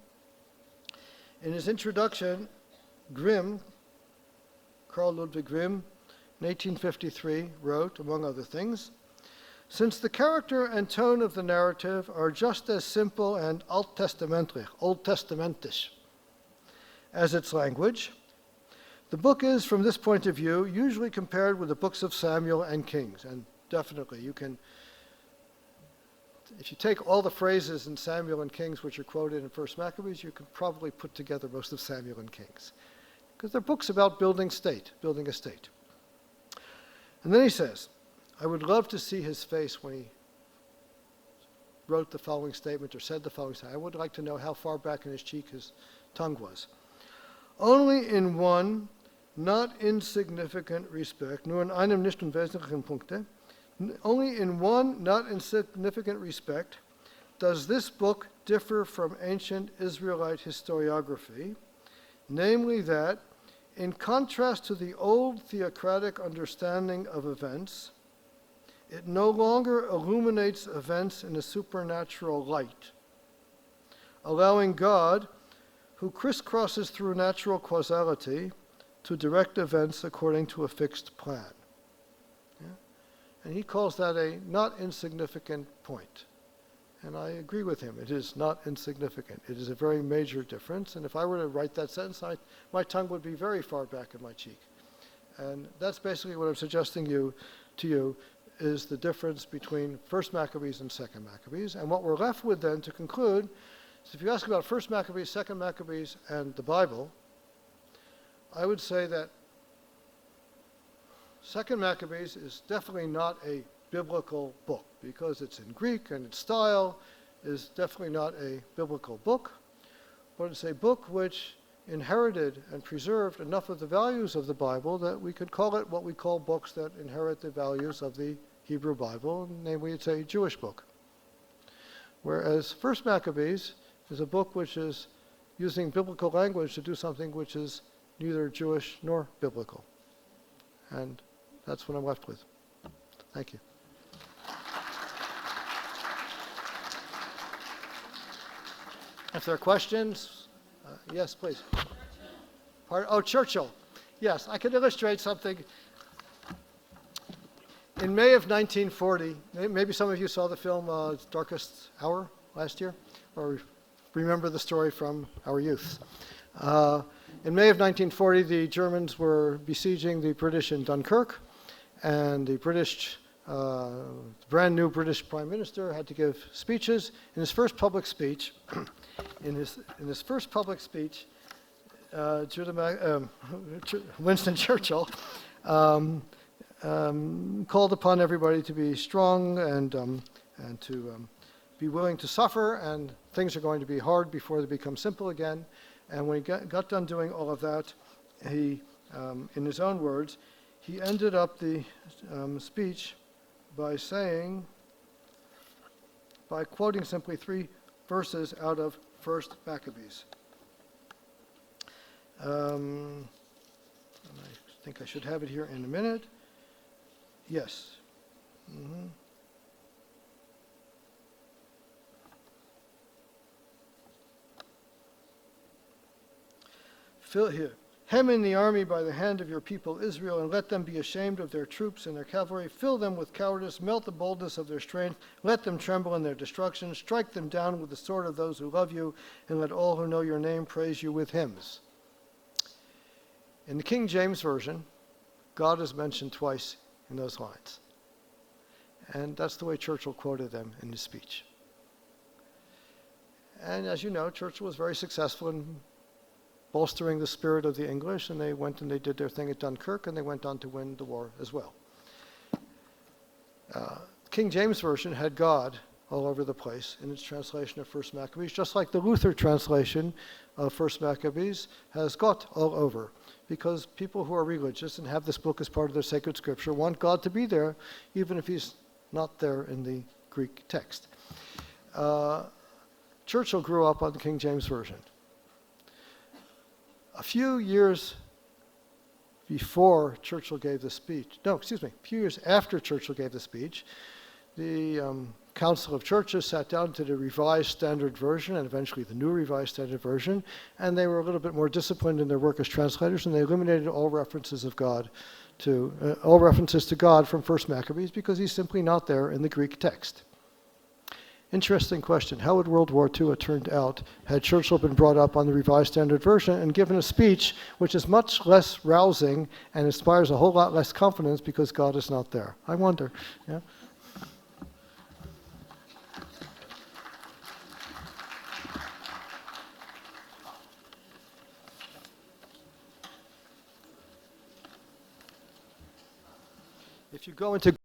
In his introduction, Grimm, Carl Ludwig Grimm, in 1853, wrote, among other things, "Since the character and tone of the narrative are just as simple and Old Testamentish as its language, the book is, from this point of view, usually compared with the books of Samuel and Kings." And definitely, you can, if you take all the phrases in Samuel and Kings which are quoted in 1 Maccabees, you could probably put together most of Samuel and Kings. Because they're books about building a state. And then he says, I would love to see his face when he wrote the following statement or said the following statement. I would like to know how far back in his cheek his tongue was. Only in one not insignificant respect, nur in einem nicht unwesentlichen Punkte, only in one not insignificant respect does this book differ from ancient Israelite historiography, namely that, in contrast to the old theocratic understanding of events, it no longer illuminates events in a supernatural light, allowing God, who crisscrosses through natural causality, to direct events according to a fixed plan. Yeah? And he calls that a not insignificant point. And I agree with him. It is not insignificant. It is a very major difference. And if I were to write that sentence, my tongue would be very far back in my cheek. And that's basically what I'm suggesting to you is the difference between 1 Maccabees and 2 Maccabees. And what we're left with then to conclude is if you ask about 1 Maccabees, 2 Maccabees, and the Bible, I would say that 2 Maccabees is definitely not a biblical book because it's in Greek and its style is definitely not a biblical book, but it's a book which inherited and preserved enough of the values of the Bible that we could call it what we call books that inherit the values of the Hebrew Bible, namely it's a Jewish book. Whereas 1 Maccabees is a book which is using biblical language to do something which is neither Jewish nor biblical. And that's what I'm left with. Thank you. If there are questions, yes, please. Churchill. Yes, I can illustrate something. In May of 1940, maybe some of you saw the film Darkest Hour last year, or remember the story from our youth. In May of 1940, the Germans were besieging the British in Dunkirk, and the brand new British Prime Minister had to give speeches. In his first public speech, Winston Churchill called upon everybody to be strong and to be willing to suffer, and things are going to be hard before they become simple again. And when he got done doing all of that, he, in his own words, he ended up the speech by quoting simply 3 verses out of 1 Maccabees. I think I should have it here in a minute. Yes. Fill here. Hem in the army by the hand of your people Israel, and let them be ashamed of their troops and their cavalry. Fill them with cowardice, melt the boldness of their strength. Let them tremble in their destruction. Strike them down with the sword of those who love you, and let all who know your name praise you with hymns. In the King James Version, God is mentioned twice in those lines. And that's the way Churchill quoted them in his speech. And as you know, Churchill was very successful in bolstering the spirit of the English, and they went and they did their thing at Dunkirk, and they went on to win the war as well. King James Version had God all over the place in its translation of First Maccabees, just like the Luther translation of First Maccabees has Gott all over, because people who are religious and have this book as part of their sacred scripture want God to be there, even if he's not there in the Greek text. Churchill grew up on the King James Version. A few years before Churchill gave the speech, a few years after Churchill gave the speech, the Council of Churches sat down to the Revised Standard Version and eventually the New Revised Standard Version, and they were a little bit more disciplined in their work as translators, and they eliminated all references of God all references to God from First Maccabees because he's simply not there in the Greek text. Interesting question. How would World War II have turned out had Churchill been brought up on the Revised Standard Version and given a speech which is much less rousing and inspires a whole lot less confidence because God is not there? I wonder. Yeah? If you go into